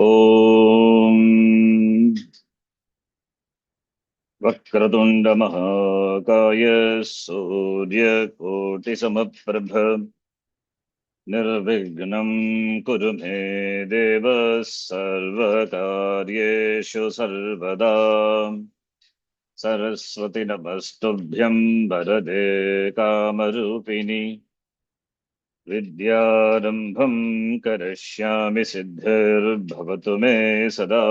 ॐ वक्रतुण्ड महाकाय सूर्यकोटिसमप्रभ निर्विघ्नं कुरु मे देव सर्वकार्येषु सर्वदा। सरस्वती नमस्तुभ्यं वरदे कामरूपिणि विद्यारम्भं करिष्यामि सिद्धिर्भवतु मे सदा।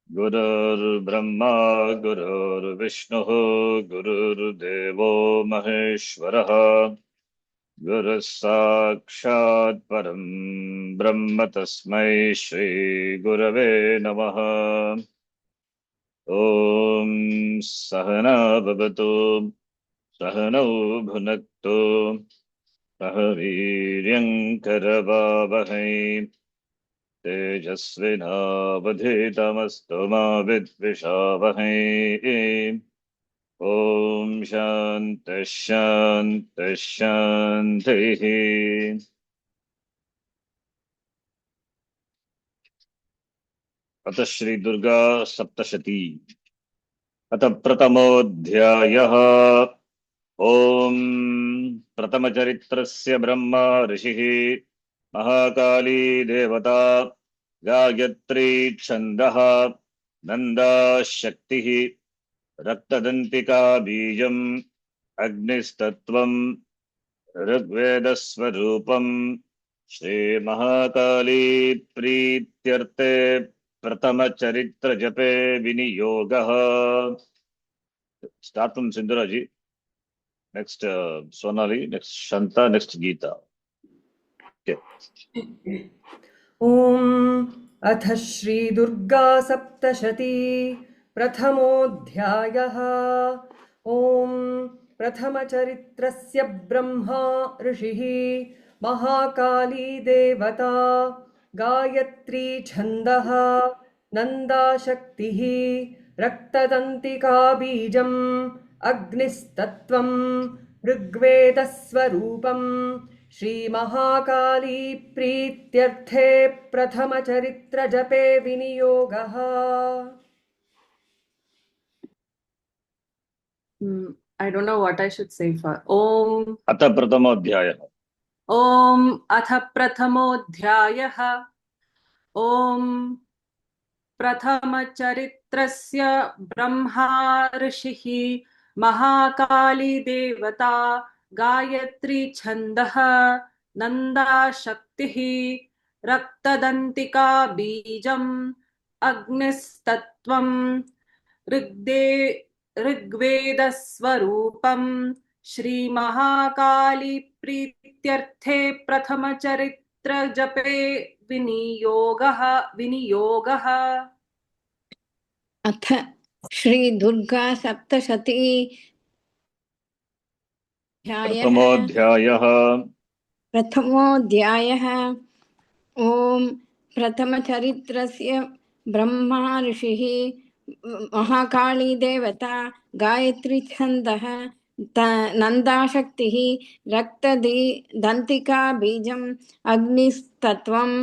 गुरुर्ब्रह्मा गुरुर्विष्णुः गुरुर्देवो महेश्वरः गुरुः साक्षात् परं ब्रह्म तस्मै श्रीगुरवे नमः। ॐ सहना भवतु सहनौ भुनक्तु सह वीर्यं करवावहै तेजस्विनावधीतमस्तु मा विद्विषावहै। ॐ शान्तिः शान्तिः शान्तिः। अथ श्री दुर्गा सप्तशती अथ प्रथमोऽध्यायः। ॐ प्रथमचरित्रस्य ब्रह्मा ऋषिः महाकाली देवता गायत्री छन्दः नन्दा शक्तिः रक्तदन्तिका बीजम् अग्निस्तत्त्वम् ऋग्वेदस्वरूपम् श्रीमहाकाली प्रीत्यर्थे प्रथमचरित्रजपे विनियोगः। Start from Sindhuraji. Next Sonali, next Shanta, next Geeta. Okay. ॐ अथ श्री दुर्गा सप्तशती प्रथमोऽध्यायः। ॐ प्रथमचरित्रस्य ब्रह्मा ऋषिः महाकाली देवता गायत्री छन्दः नन्दा शक्तिः रक्तदन्तिका बीजम् अग्निस्तत्त्वं ऋग्वेदस्वरूपम् श्रीमहाकाली प्रीत्यर्थे प्रथमचरित्रजपे विनियोगः। I don't know what I should say for Om. अथ प्रथमोऽध्यायः। Om अथ प्रथमोऽध्यायः। Om प्रथमचरित्रस्य ब्रह्मा ऋषिः महाकाली देवता गायत्री छन्दः नन्दा शक्तिः रक्तदन्तिका बीजम् अग्निस्तत्त्वं ऋग्वेदस्वरूपम् श्रीमहाकाली प्रीत्यर्थे प्रथमचरित्रजपे विनियोगः। अथ श्री दुर्गा सप्तशती प्रथमोऽध्यायः। ओम प्रथमचरित्रस्य ब्रह्मा ऋषिः महाकाली देवता गायत्री छन्दः नन्दाशक्तिः रक्तदन्तिका बीजम् अग्निस्तत्त्वम्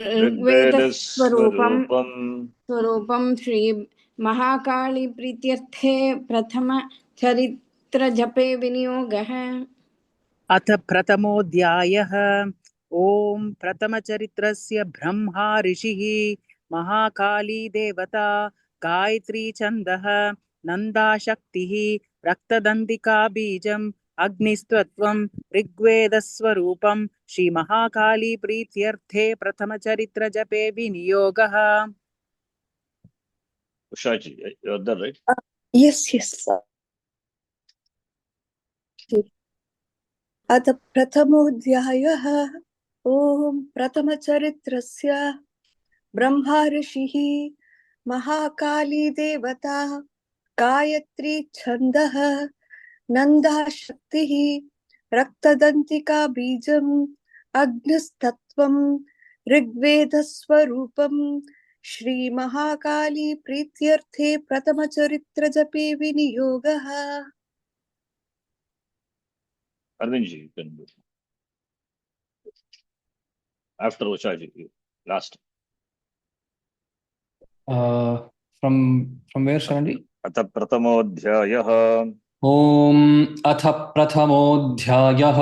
ऋग्वेदस्वरूपं श्री महाकाली प्रीत्यर्थे प्रथम चरित्रजपे विनियोगः। अथ प्रथमोऽध्यायः। ओम प्रथमचरित्रस्य ब्रह्मा ऋषिः महाकाली देवता गायत्री छन्दः नन्दाशक्तिः रक्तदन्तिका बीजम् अग्निस्तत्त्वं ऋग्वेदस्वरूपं श्रीमहाकाली प्रीत्यर्थे प्रथमचरित्रजपे विनियोगः। Ushaji, you're there, right? Yes. अथ प्रथमोऽध्यायः। ओम प्रथमचरित्रस्य ब्रह्मा ऋषिः महाकाली देवता गायत्री छन्दः नन्दा शक्तिः रक्तदन्तिका बीजम् अग्निस्तत्त्वं ऋग्वेदस्वरूपम् श्रीमहाकाली प्रीत्यर्थे प्रथमचरित्रजपे विनियोगः। Arvindji, you can do. After Ushaji, last. From where, Sharanji? अथ प्रथमोऽध्यायः ॐ अथ प्रथमोऽध्यायः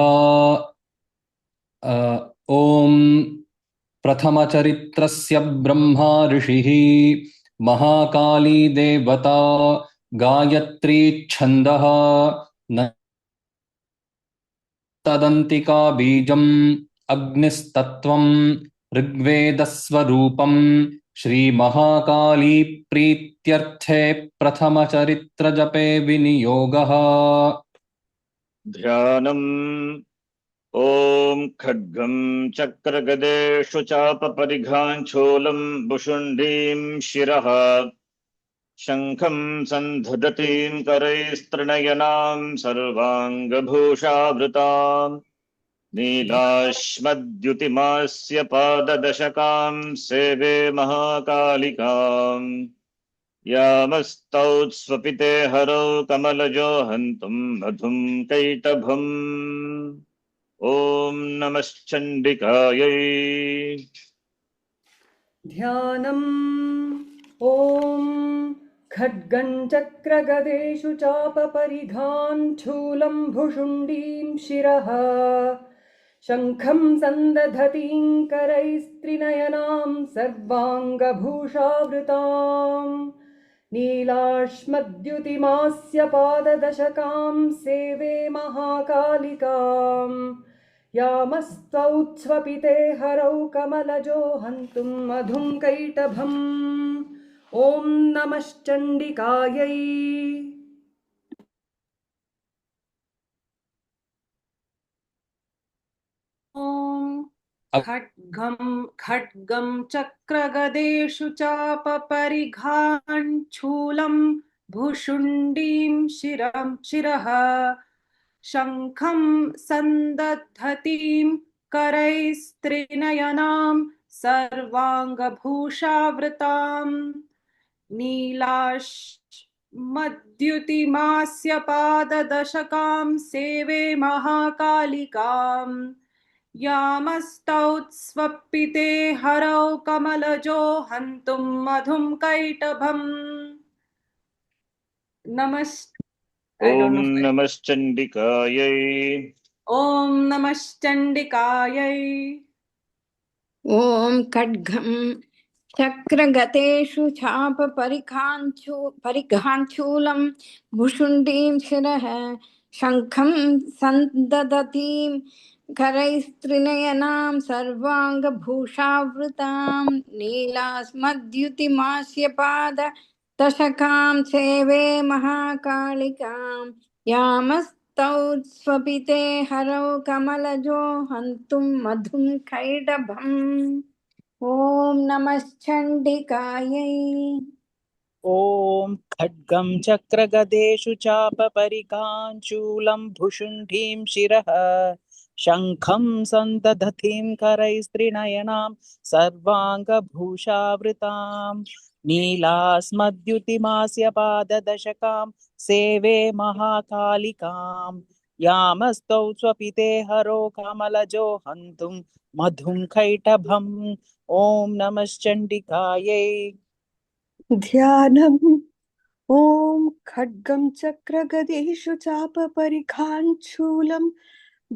ॐ प्रथमचरित्रस्य ब्रह्मा ऋषिः महाकाली देवता गायत्री छन्दः न तदन्तिका बीजम् अग्निस्तत्त्वं ऋग्वेदस्वरूपं श्रीमहाकाली प्रीत्यर्थे प्रथमचरित्रजपे विनियोगः। ध्यानम् ॐ खड्गं चक्रगदेषु चापपरिघाञ्छूलं भुशुण्डीं शिरः शङ्खं सन्धदतीं करैस्त्रिनयनां सर्वाङ्गभूषावृताम् नीलाश्मद्युतिमास्य पाददशकां सेवे महाकालिकाम् यामस्तौत्स्वपिते हरौ कमलजो हन्तुं मधुं कैटभम् ॐ नमश्चण्डिकायै ध्यानम् ॐ खड्गं चक्रगदेषु चापपरिघान् शूलं भुशुण्डीं शिरः शङ्खं सन्दधतीं करैस्त्रिनयनां सर्वाङ्गभूषावृताम् नीलाश्मद्युतिमास्य पाददशकां सेवे महाकालिकाम् यामस्तौत्स्वपिते हरौ कमलजो हन्तुं मधुं कैटभम् ॐ नमश्चण्डिकायै ॐ खड्गं चक्रगदेषु चापपरिघान् शूलं भुशुण्डीं शिरः शङ्खं सन्दधतीं करैस्त्रिनयनां सर्वाङ्गभूषावृतां नीलाश्मद्युतिमास्य पाददशकां सेवे महाकालिकाम् यामस्तौत्स्वपिते हरौ कमलजो हन्तुं मधुं कैटभम् I don't ॐ know. नमश्चण्डिकायै ॐ नमश्चण्डिकायै ॐ खड्गं चक्रगतेषु परिघाञ्चूलं भुशुण्डीं शिरः शङ्खं सन्दधतीं करैस्त्रिनयनां सर्वाङ्गभूषावृतां नीलास्मद्युतिमास्य पाददशकां सेवे महाकालिकां यामस्तौत्स्वपिते हरौ कमलजो हन्तुं मधुं कैटभम् ॐ नमश्चण्डिकायै ॐ खड्गं चक्रगदेषु चापपरिघाञ्चूलं भुशुण्डीं शिरः शङ्खं सन्दधतीं करैस्त्रिनयनां सर्वाङ्गभूषावृतां नीलास्मद्युतिमास्य पाददशकां सेवे महाकालिकां यामस्तौ स्वपिते हरो कमलजो हन्तुं मधुं कैटभम् ॐ नमश्चण्डिकायै ध्यानम् ॐ खड्गं चक्रगदेषु चापपरिघान् शूलं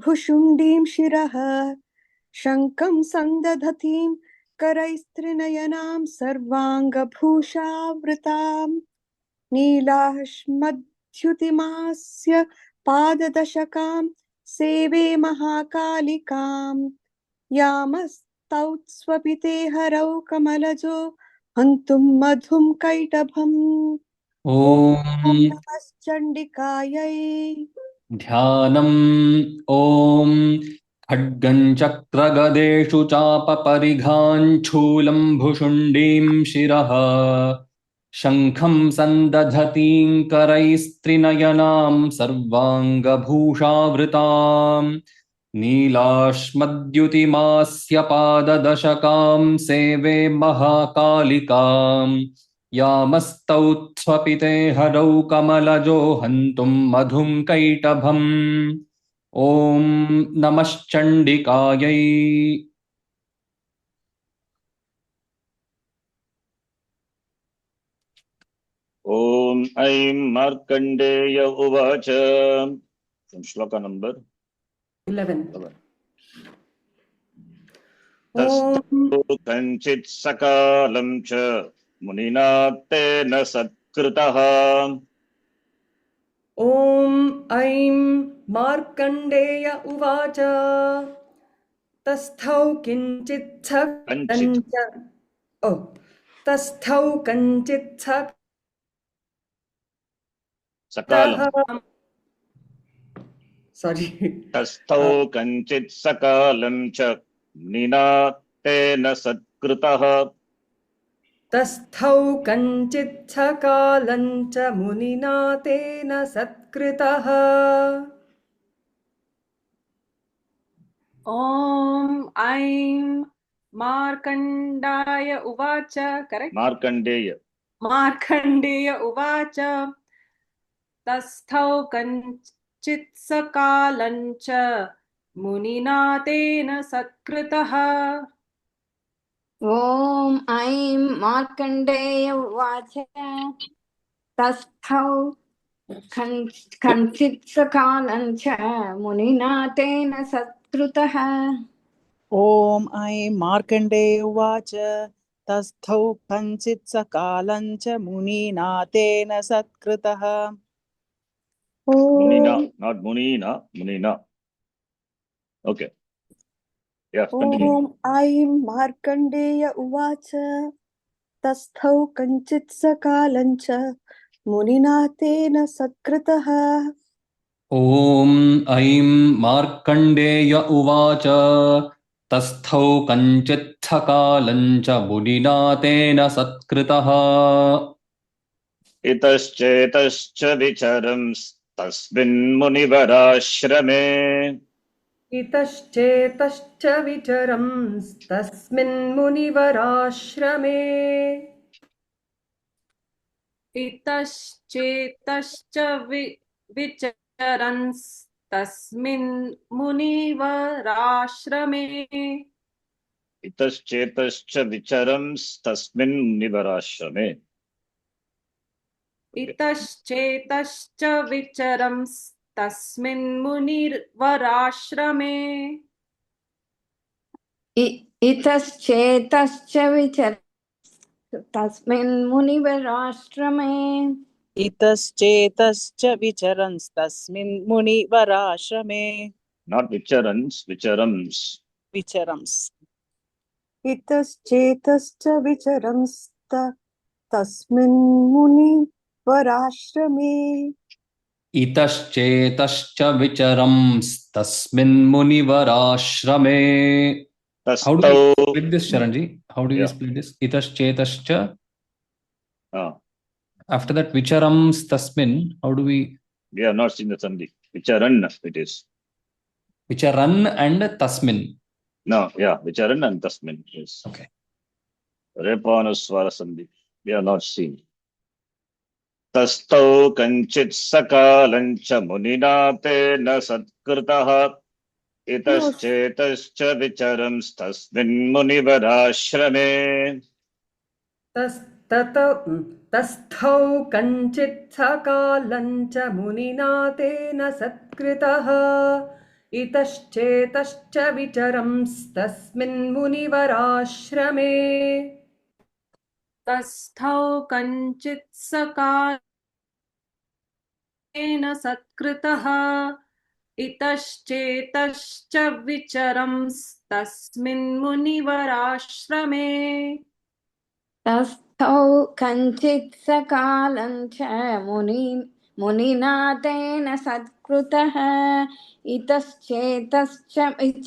भुशुण्डीं शिरः शङ्खं सन्दधतीं करैस्त्रिनयनां सर्वाङ्गभूषावृतां नीलाश्मद्युतिमास्य पाददशकां सेवे महाकालिकां यामस्तौत्स्वपिते हरौ कमलजो हन्तुं मधुं कैटभम् ॐ ॐ नमश्चण्डिकायै ध्यानम् ॐ खड्गं चक्रगदेषु चापपरिघाञ्छूलं भुशुण्डीं शिरः शङ्खं सन्दधतीं करैस्त्रिनयनां सर्वाङ्गभूषावृतां नीलाश्मद्युतिमास्य पाददशकां सेवे महाकालिकाम् यामस्तौत्स्वपिते हरौ कमलजो हन्तुं मधुं कैटभम् ॐ नमश्चण्डिकायै ॐ ऐं मार्कण्डेय उवाच श्लोक नंबर 11. तस्थो कञ्चित् सकालं च मुनिना तेन सत्कृतः ॐ ऐं मार्कण्डेय उवाच तस्थौ किञ्चित् कञ्चित् तस्थौ कञ्चित् सकालं सारी तस्थौ कञ्चित् सकालं च मुनिना तेन सत्कृतः तस्थौ कञ्चित् सकालं च मुनिना तेन सत्कृतः Om Aim Markandaaya Uvacha. Correct? Markandeya Markandeya Uvacha. Tasthau Kanchit Sakalancha Munina Tena Satkritah. ॐ ऐं मार्कण्डेय उवाच तस्थौ कञ्चित्सकालं च मुनिना तेन सत्कृतः ॐ ऐं मार्कण्डेय उवाच तस्थौ कञ्चित् सकालं च मुनिना तेन सत्कृतः मुनिना ॐ not munina munina okay yeah continue ॐ ऐं मार्कण्डेय उवाच तस्थौ कञ्चित् सकालं च मुनिना तेन सत्कृतः ॐ ऐं मार्कण्डेय उवाच तस्थौ कञ्चित्सकालं च मुनिना तेन सत्कृतः इतश्चेतश्च विचरं तस्मिन् मुनिवराश्रमे इतश्चेतश्च विचरं तस्मिन् मुनिवराश्रमे इतश्चेतश्च विचरन्स् तस्मिन् मुनिवराश्रमे इतश्चेतश्च विचरं तस्मिन् मुनिवराश्रमे इतश्चेतश्च विचरन्स् तस्मिन् मुनिवराश्रमे इतश्चेतश्च विचर तस्मिन् मुनिवराश्रमे इतश्चेतश्च विचरंस्तस्मिन् मुनिवराश्रमे not विचरन्स् विचरंस् विचरंस् इतश्चेतश्च विचरंस्त तस्मिन् मुनिवराश्रमे इतश्चेतश्च विचरंस्तस्मिन् मुनिवराश्रमे How do तस्थौ we split this, Charanji? How do we Yeah. split this? Itashchetascha. ah, After that, vicharams tasmin. How do we? we have not seen the sandhi vicharan it is Vicharan and tasmin. no yeah vicharan and tasmin yes Okay. repanuswara sandhi we have not seen तस्थौ कञ्चित् सकालं च मुनिना तेन सत्कृतः इतश्चेतश्च विचरंस्तस्मिन् मुनिवराश्रमे तस्थौ कञ्चित् सकालं च मुनिना तेन सत्कृतः इतश्चेतश्च विचरंस्तस्मिन् मुनिवराश्रमे तस्थौ कञ्चित् सकालेन सत्कृतः इतश्चेतश्च विचरंस्तस्मिन् मुनिवराश्रमे तस्थौ कञ्चित्सकालं च मुनिना तेन सत्कृतः इतश्चेतश्च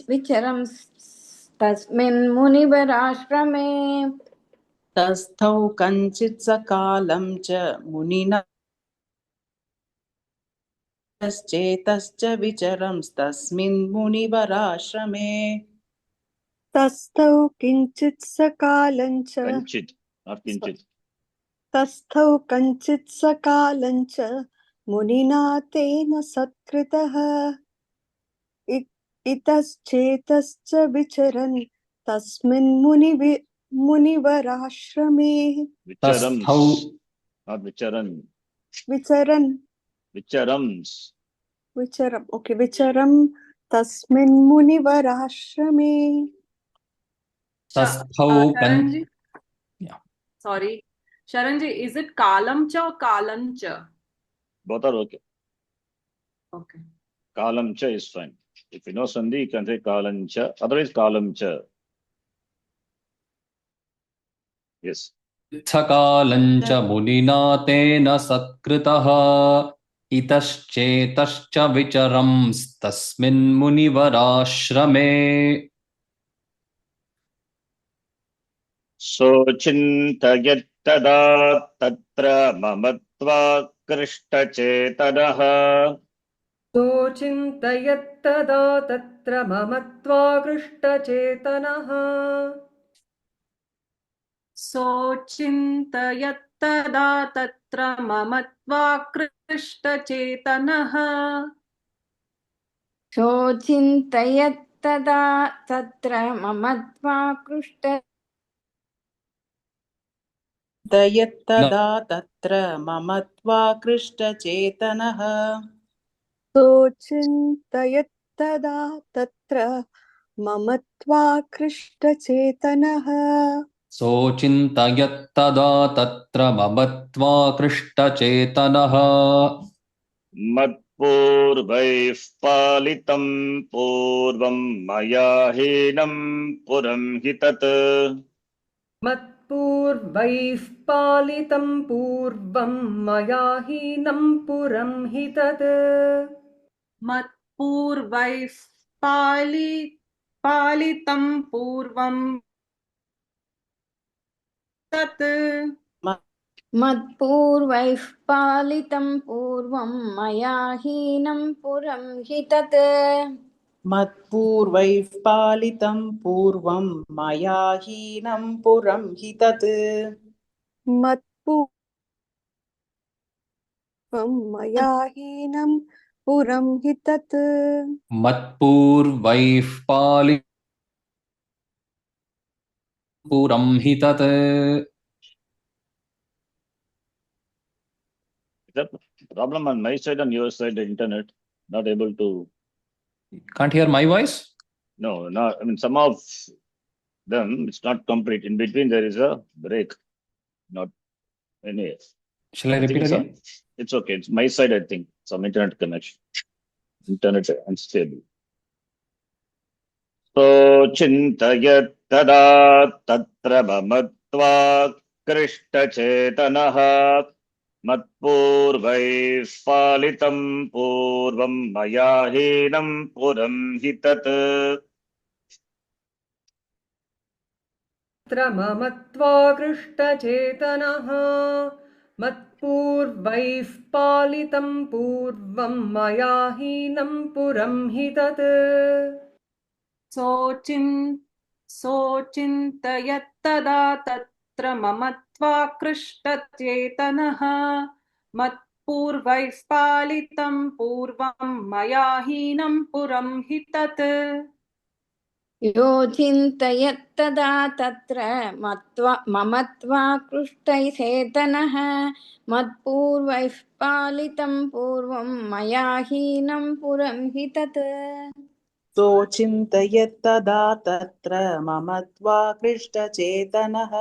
विचरंस्तस्मिन् मुनिवराश्रमे तस्थौ कञ्चित् सकालं च मुनिना तश्चेतश्च विचरंस्तस्मिन् मुनिवराश्रमे तस्थौ किञ्चित् सकालं च कञ्चित् not किञ्चित् तस्थौ कञ्चित् सकालं च मुनिना तेन सत्कृतः इतश्चेतश्च विचरन् तस्मिन् मुनिवराश्रमे Tasthau. not vicharan. Vicharan. Vicharams. Vicharam. Okay. Vicharam tasmin munivarashrame. तस्थौ कन् Sharanji, yeah. sorry. Sharanji, is it Kalamcha or Kalancha? Both are okay. Okay. Kalamcha is fine. If you know Sandhi, you can say Kalancha. Otherwise, Kalamcha. Yes. इत्थकालञ्च मुनिना तेन सत्कृतः इतश्चेतश्च विचरंस्तस्मिन्मुनिवराश्रमे सोचिन्तयत्तदा तत्र ममत्वा कृष्टचेतनः सोचिन्तयत्तदा तत्र ममत्वाकृष्टचेतनः सोचिन्तयत्तदा तत्र ममत्वाकृष्टचेतनः शोचिन्तयत्तदा तत्र ममत्वाकृष्ट न दयत्तदा तत्र ममत्वाकृष्टचेतनः सोचिन्तयत्तदा तत्र ममत्वाकृष्टचेतनः सोचिन्तयत्तदा तत्र ममत्वाकृष्टचेतनः मत्पूर्वैः पालितं पूर्वं मया हीनं पुरं हि तत् मत्पूर्वैः पालितं पूर्वं मया हीनं पुरं हि तत् मत्पूर्वैः पालितं पूर्वं तत् मत्पूर्वैः पालितं पूर्वं मया हीनं पुरं हि तत् मत्पूर्वैः पालितं पूर्वं मया हीनं पुरं हि तत् मत्पूर्वं मया हीनं पुरं हि तत् मत्पूर्वैः पुरं हि तत् The problem on my side and your side, the internet, not able to. Can't hear my voice? No, not. I mean, some of them it's not complete. In between, there is a break. Not any. Shall I I think repeat again? it's okay. It's my side. I think some internet connection. Internet unstable. So chintayat tada tatra mamatva krishtachetanaha मत्पूर्वैः पालितं पूर्वं मया हीनं पुरं हि तत् तत्र ममत्वाकृष्टचेतनः मत्पूर्वैः पालितं पूर्वं मया हीनं पुरं हि तत् सोचिन्तयत्तदा तत्र ममत्वाकृष्टचेतनः मत्पूर्वैः पालितं पूर्वं मया हीनं पुरं हि तत् यो चिन्तयत्तदा तत्र ममत्वाकृष्टचेतनः मत्पूर्वैः पालितं पूर्वं मया हीनं पुरं हि तत् सोचिन्तयत्तदा तत्र ममत्वाकृष्टचेतनः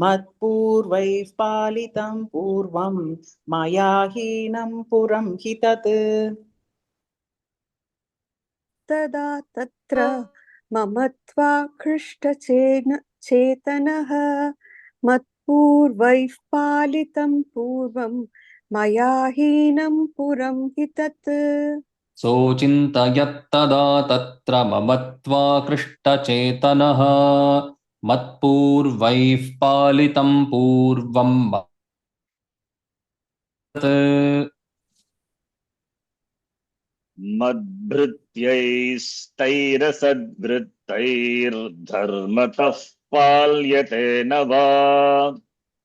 मत्पूर्वैः पालितं पूर्वं मया हीनं पुरं हि तत् तदा तत्र ममत्वाकृष्टचेतनः मत्पूर्वैः पालितं पूर्वं मया हीनं पुरं हि तत् सोचिन्तयत्तदा तत्र ममत्वाकृष्टचेतनः मत्पूर्वैः पालितं पूर्वं मद्भृत्यैस्तैरसद्वृत्तैर्धर्मतः पाल्यते न वा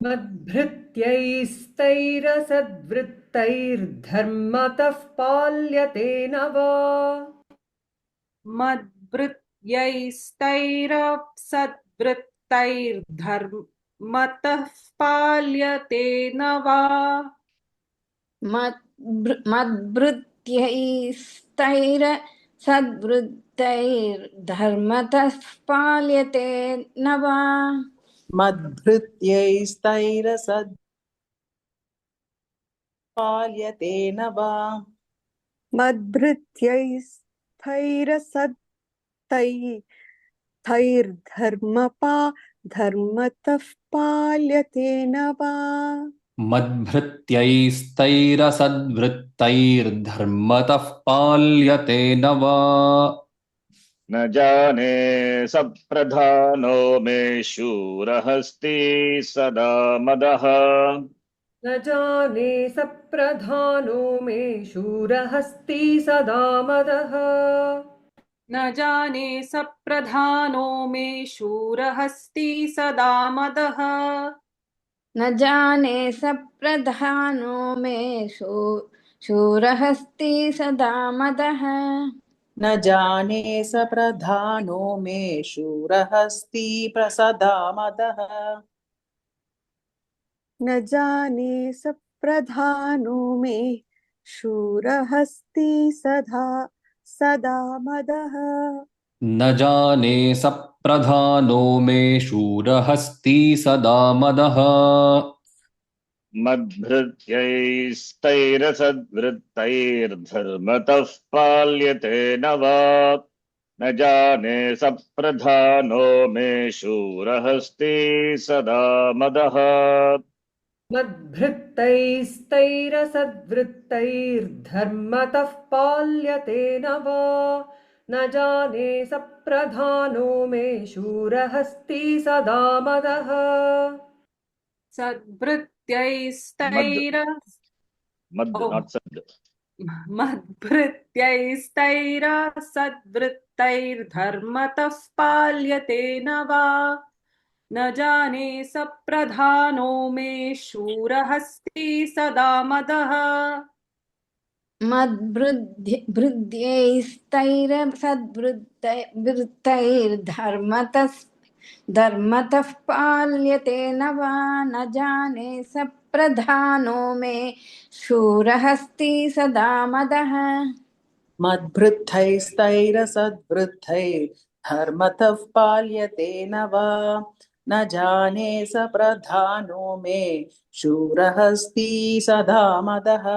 मद्भृत्यैस्तैरसद्वृत्तैर्धर्मतः पाल्यते न वा मद्भृत्यैस्तैरसद्वृत्तैर्धर्म मतः पाल्यते न वा मद्भृत्यैस्तैर सद्वृत्तैर्धर्मतः पाल्यते न वा मद्भृत्यैस्तैरसत्पाल्यते न वा धर्मतः पाल्यते न वा मद्भृत्यैस्तैरसद्वृत्तैर्धर्मतः पाल्यते न वा न जाने सप्रधानो मे शूरहस्ति सदा मदः न जाने सप्रधानो मे शूरहस्ति सदा मदः न जाने सप्रधानो मे शूरहस्ति सदा मदः न जाने सप्रधानो मे शूरहस्ति सदा मदः न जाने सप्रधानो मे शूरहस्ति प्रसदा मदः न जाने सप्रधानो मे शूरहस्ति सदा मदः न जाने सप्रधानो मे शूरहस्ति सदा मदः मद्भृत्यैस्तैरसद्वृत्तैर्धर्मतः पाल्यते न वा न जाने सप्रधानो मे शूरहस्ति सदा मदः मद्भृत्तैस्तैरसद्वृत्तैर्धर्मतः पाल्यते न वा न जाने सप्रधानो मे शूरहस्ति सदा मदः सद्भृत्यैस्तैर मद ओ not sad मद्भृत्यैस्तैर सद्वृत्तैर्धर्मतः पाल्यते न वा न जाने सप्रधानो मे शूरहस्ति सदा मदः धर्मतः पाल्यते न वा न जाने सप्रधानो मे शूरहस्ति सदा मदः मद्भृत्यैस्तैरसद्वृत्तैर्धर्मतः पाल्यते न वा न जाने सप्रधानो मे शूरहस्ति सदा मदः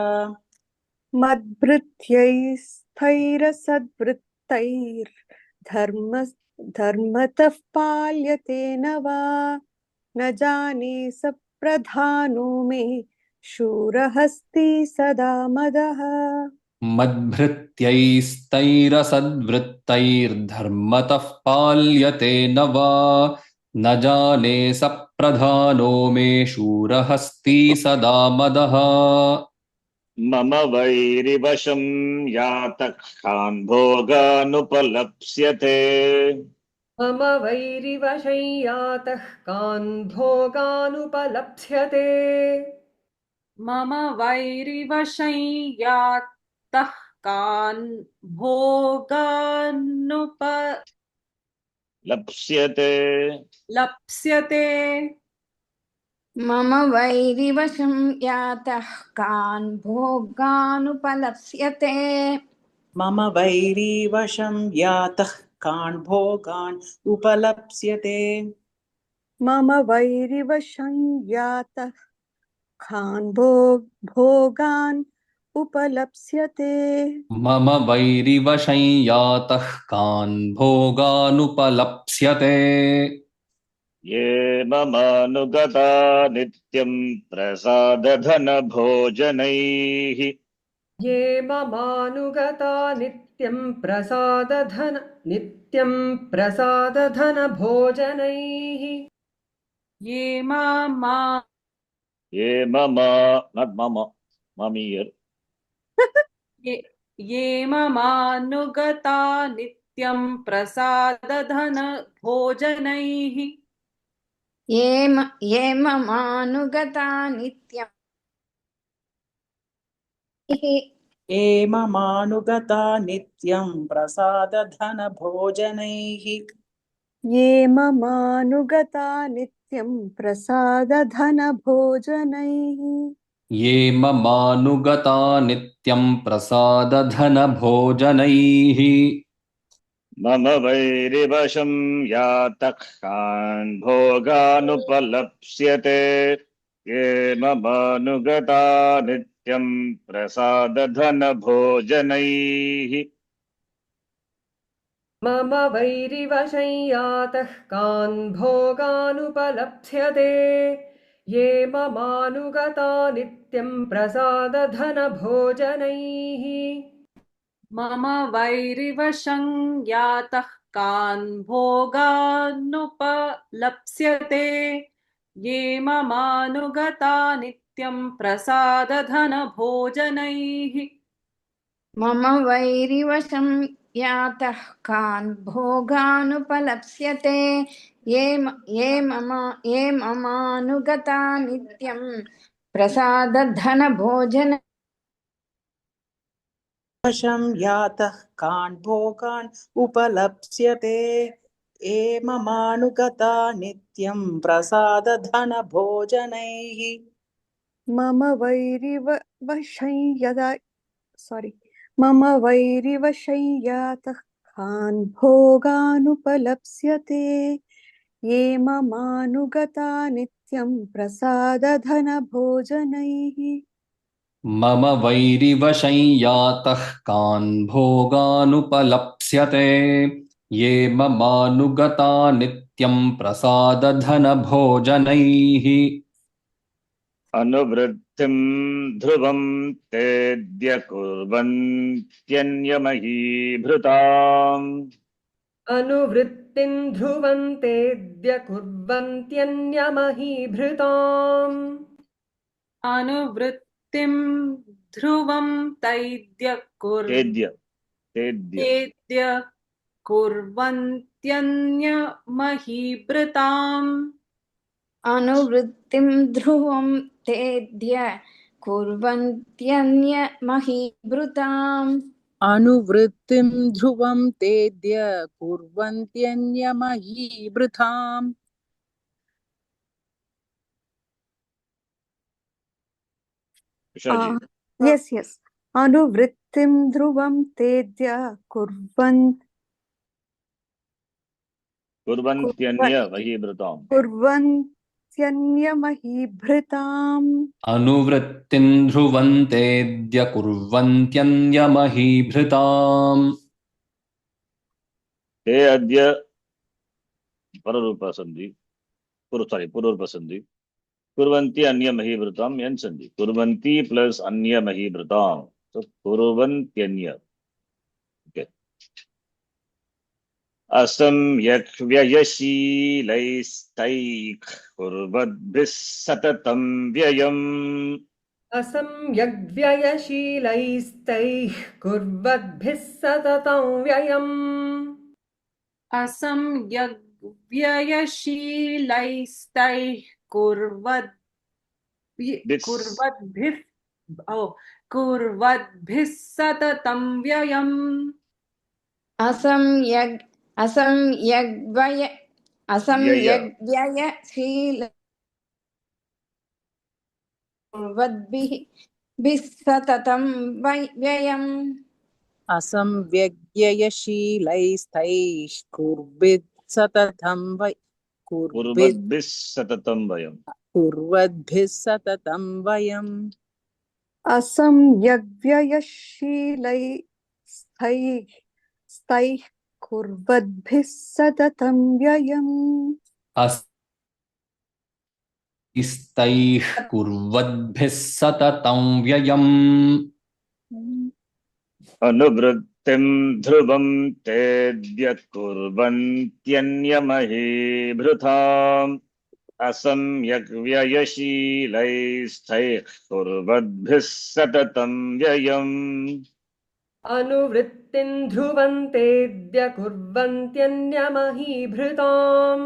धर्मतः पाल्यते न वा न जाने सप्रधानो मे शूरहस्ति सदा मदः मद्भृत्यैस्तैरसद्वृत्तैर्धर्मतः पाल्यते न वा न जाने सप्रधानो मे शूरहस्ति सदा मदः मम वैरिवशं यातः खान् भोगानुपलप्स्यते मम वैरिवशं यातः कान् भोगानुपलप्स्यते मम वैरिवशं यातः कान् लप्स्यते लप्स्यते मम वैरिवशं यातः कान् भोगानुपलप्स्यते मम वैरीवशं यातः कान् भोगान् उपलप्स्यते मम वैरिवशं यातः खान् भोगान् उपलप्स्यते मम वैरिवशं यातः कान् भोगानुपलप्स्यते ये ममानुगता नित्यं प्रसादधनभोजनैः ये ममानुगता नित्यं प्रसादधनभोजनैः ये मामा ये मम not mama mommy here ये ममानुगता नित्यं प्रसादधन भोजनैः ये ममानुगता नित्यम् ये ममानुगता नित्यं प्रसादधनभोजनैः ये ममानुगता नित्यं प्रसादधनभोजनैः ये ममानुगता नित्यं प्रसादधनभोजनैः मम वैरिवशं यातः कान् भोगानुपलप्स्यते ये ममानुगता नित्यं प्रसादधनभोजनैः मम वैरिवशं यातः कान् भोगानुपलप्स्यते ये ममानुगता नित्यं प्रसादधनभोजनैः मम वैरिवशं यातः कान् भोगानुपलप्स्यते ये ममानुगता नित्यं प्रसादधनभोजनैः मम वैरिवशं यातः कान् भोगानुपलप्स्यते ये ममानुगता नित्यं प्रसादधनभोजन वशं यातः कान् भोगान् उपलप्स्यते ये ममानुगता नित्यं प्रसादधनभोजनैः मम वैरिवशं यदा मम वैरिवशं यातः कान् भोगानुपलप्स्यते ये ममानुगता नित्यं प्रसादधनभोजनैः मम वैरिवशं यातः कान् भोगानुपलप्स्यते ये ममानुगता नित्यं प्रसादधनभोजनैः अनुवृत्तिं ध्रुवं तेद्य कुर्वन्त्यन्यमहीभृताम् अनुवृत्तिं ध्रुवन्तेऽद्य कुर्वन्त्यन्यमहीभृताम् अनुवृत्तिं ध्रुवं तैद्य तेद्य तेद्य कुर्तेद्य कुर्वन्त्यन्यमहीभृताम् अनुवृत्तिं ध्रुवं तेद्य कुर्वन्त्यन्यमहीभृताम् अनुवृत्तिं ध्रुवं तेद्य कुर्वन्त्यन्यमहीभृताम् Ushaji. yes अनुवृत्तिं ध्रुवं तेद्य कुर्वन्त्यन्यमहीभृताम् कुर्वन्त्यन्यमहीभृताम् अनुवृत्तिं ध्रुवन्तेऽद्य कुर्वन्त्यन्यमहीभृताम् ते अद्य पररूपसन्धि पूर्वरूपसन्धि कुर्वन्ति अन्यमहीभृताम् यन् सन्धि कुर्वन्ति प्लस अन्यमहीभृताम् so कुर्वन्त्यन्य okay असम्यक् व्ययशीलैस्तैः कुर्वद्भिः सततं व्ययम् असम्यग्व्ययशीलैस्तैः कुर्वद्भिः सततं व्ययम् असंयग्व्ययशीलैस्तैः कुर्वद्भिः सततं व्ययम् असंयग्व्ययशील कुर्वद्भिः सततं व्ययम् असंव्यग्ययशीलैस्तैः कुर्भिः सततं कुर्वद्भिः सततं वयम् कुर्वद्भिः सततं वयम् असंयग्व्ययशीलैस्तैः कुर्वद्भिः सततं व्ययम् istैः कुर्वद्भिः सततं व्ययम् अनुवृत्तिं ध्रुवं तेद्य कुर्वन्त्यन्यमहीभृताम् असम्यक् व्ययशीलैस्तैः कुर्वद्भिः सततं व्ययम् अनुवृत्तिं ध्रुवन्तेऽद्य कुर्वन्त्यन्यमहीभृताम्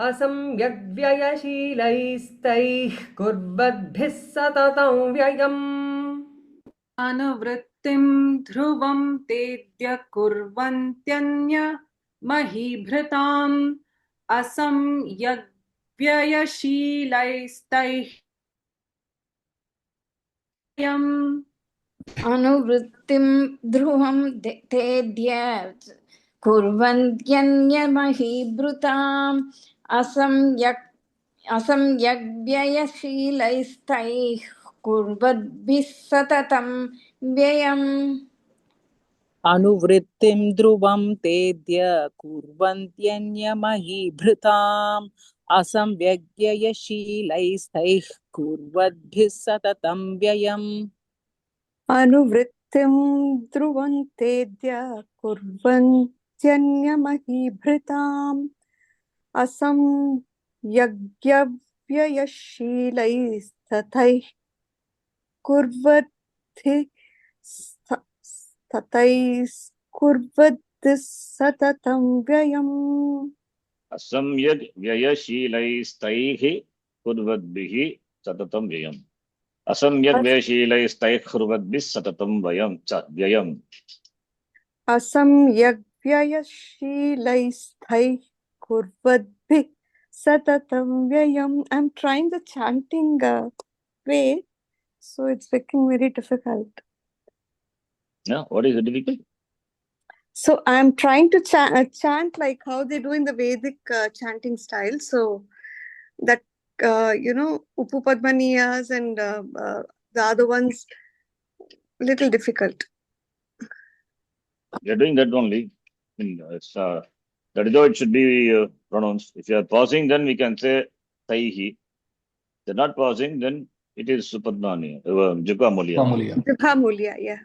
असंयग्व्ययशीलैस्तैः कुर्वद्भिः सततं व्ययम् अनुवृत्तिं ध्रुवं तेद्य कुर्वन्त्यन्यमहीभृताम् असंयग्व्ययशीलैस्तैः व्ययशीलैस्तैह्यम् अनुवृत्तिं ध्रुवं तेद्य कुर्वन्त्यन्यमहीभृताम् असंयग्व्ययशीलैस्तैः कुर्वद्भिः सततं व्ययम् अनुवृत्तिं ध्रुवं तेद्य कुर्वन्त्यन्यमहीभृताम् असंव्यग्ययशीलैस्तैः कुर्वद्भिः सततं व्ययम् अनुवृत्तिं ध्रुवन्तेद्य कुर्वन्त्यन्यमहीभृताम् असंयग्व्ययशीलैस्तथैः कुर्वद्भिः सततं व्ययम् असंयग् व्ययशीलैस्तैः कुर्वद्भिः सततं व्ययम् असंयग् व्ययशीलैस्तैः कुर्वद्भिः सततं व्ययम् असंयग्व्ययशीलैस्तैः कुर्वद्भिः सततं व्ययम्. I'm trying the chanting way, so it's becoming very difficult. Yeah, what is the difficult? So I'm trying to chant like how they do in the Vedic chanting style. So that Upupadmaniyas and the other ones, little difficult. We are doing that only. I mean, that is how it should be pronounced. If you are pausing, then we can say taihi. If you are not pausing, then it is supadmani, jukamulya. Juhamulya, yeah.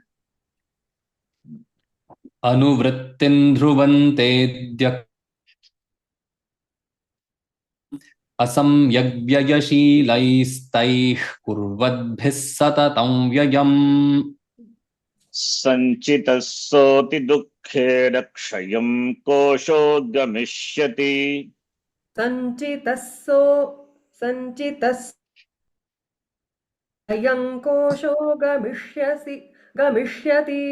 अनुवृत्तिं ध्रुवं तेद्य असंयग्व्ययशीलैस्तैः कुर्वद्भिः सततं व्ययम् संचितः सोऽति दुःखेन क्षयं कोशो गमिष्यति सञ्चितः अयं कोशो गमिष्यति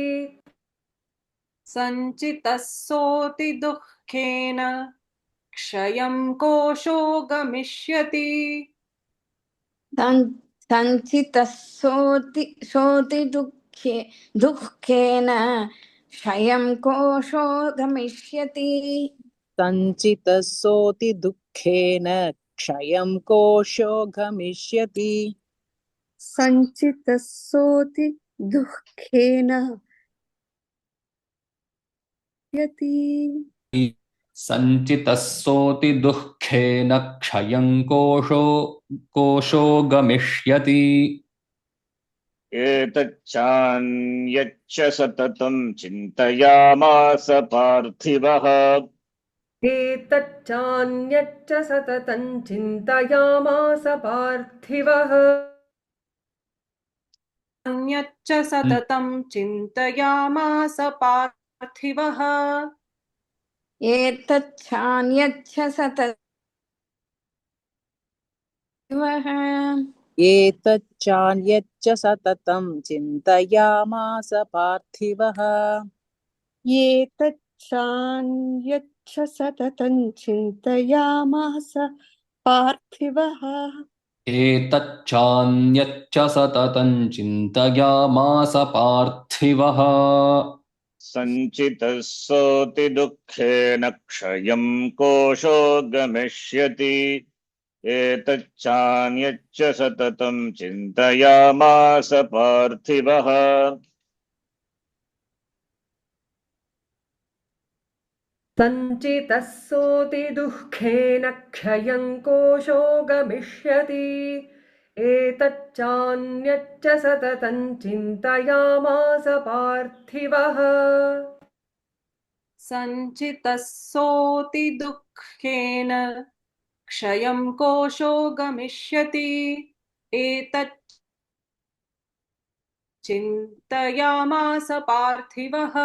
सञ्चितः सोऽति दुःखेन क्षयं कोशो गमिष्यति सञ्चितः सोति दुःखेन क्षयं कोशो गमिष्यति सञ्चितः सोऽति दुःखेन क्षयं कोशो गमिष्यति सञ्चितः सोऽति दुःखेन सञ्चितः सोऽति दुःखेन क्षयं कोशो गमिष्यति एतच्चान्यच्च सततं चिन्तयामास पार्थिवः एतच्चान्यच्च सततं चिन्तयामास पार्थिवः अन्यच्च सततं चिन्तयामास पार्थिवः एतच्छान्यच्च एतच्चान्यच्च सततं चिन्तयामास पार्थिवः एतच्चान्यच्च सततं चिन्तयामास पार्थिवः एतच्चान्यच्च सततं चिन्तयामास पार्थिवः सञ्चितः सोऽति दुःखेन क्षयं कोशो गमिष्यति एतच्चान्यच्च सततं चिन्तयामास पार्थिवः सञ्चितः सोऽति दुःखेन क्षयं कोशो गमिष्यति एतच्चान्यच्च सततं चिन्तयामास पार्थिवः सञ्चितः सोऽति दुःखेन क्षयं कोशो गमिष्यति एतत् चिन्तयामास पार्थिवः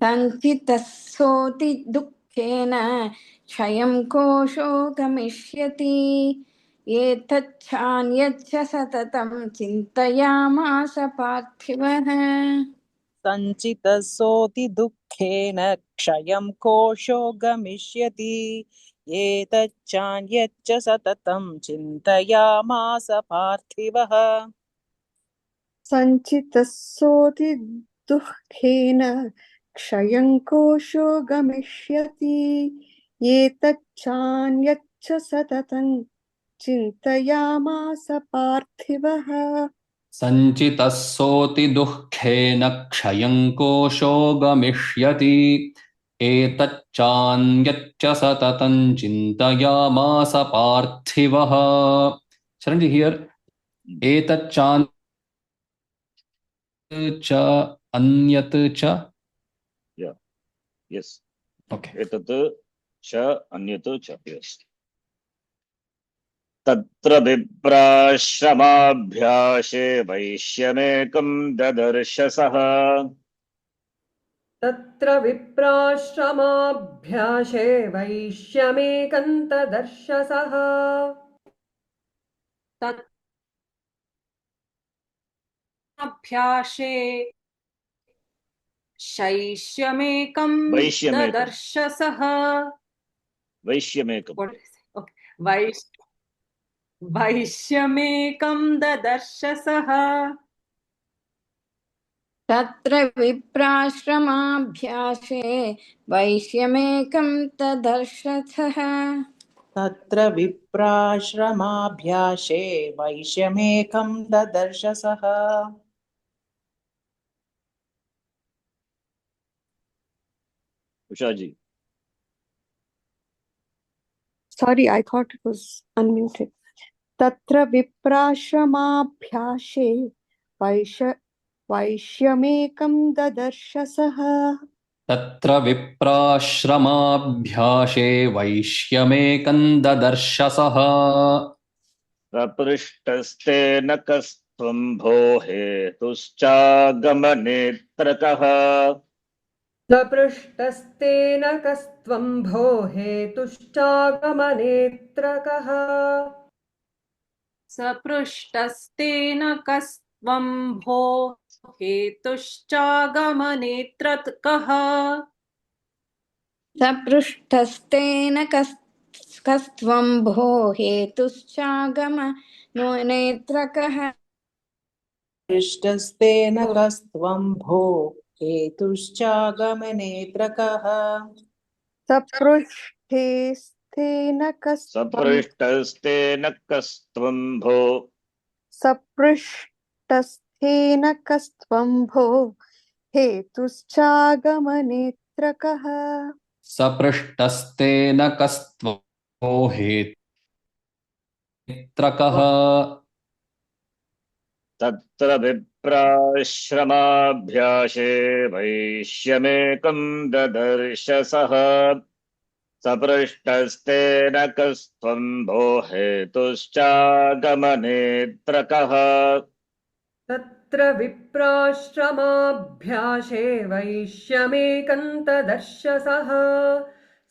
सञ्चितः सोति दुःखेन क्षयं कोशो गमिष्यति एतच्छान्यच्च सततं चिन्तयामास पार्थिवः सञ्चितः सोऽति दुःखेन क्षयं कोशो गमिष्यति एतच्चान्यच्च सततं चिन्तयामास पार्थिवः सञ्चितस्सोऽति दुःखेन क्षयं कोशो गमिष्यति एतच्चान्यच्च सततं चिन्तयामास पार्थिवः सञ्चितः सोऽति दुःखेन क्षयं कोशो गमिष्यति एतच्चान्यच्च सततं चिन्तयामास पार्थिवः. Charanji, here एतच्चान् च अन्यत् च. Yeah. Yes. Okay. एतत् च अन्यत् च. Yes. तत्र विप्राश्रमाभ्यासे वैश्यमेकं ददर्शसः तत्र विप्राश्रमाभ्यासे वैश्यमेकं तदर्शसः तत्राभ्यासे शैष्यमेकं वैश्यमेकं ददर्शसः वैश्यमेकं What did I say? Okay. वैश्यमेकं ददर्शसः तत्र विप्राश्रमाभ्यासे वैश्यमेकं तदर्शसः तत्र विप्राश्रमाभ्यासे वैश्यमेकं ददर्शसः उषा जी. Sorry, I thought it was unmuted. तत्र विप्राश्रमाभ्यासे वैश्यमेकं ददर्शसः तत्र विप्राश्रमाभ्यासे वैश्यमेकं ददर्शसः प्रपृष्टस्तेन कस्त्वं भो हेतुश्चागमनेऽत्र कः सपृष्टस्तेन कस्त्वं भो हेतुश्चागमनेऽत्र कः सपृष्टस्तेन कस्त्वं भो हेतुश्चागमनेऽत्र कः सपृष्टस्तेन कस्त्वं भो हेतुश्चागमनेऽत्र कः पृष्टस्तेन कस्त्वं भो हेतुश्चागमनेऽत्र कः सपृष्टस्तेन कस्त्वं भो हेतुश्चागमनेऽत्र कः सपृष्टस्तेन कस्त्वं हेतुश्चागमनेऽत्र कः तत्र विप्राश्रमाभ्यासे वैश्यमेकं ददर्शसः सपृष्टस्तेन कस्त्वं भो हेतुश्चागमनेऽत्र कः तत्र विप्राश्रमाभ्यासे वैश्यमेकं तदर्शसः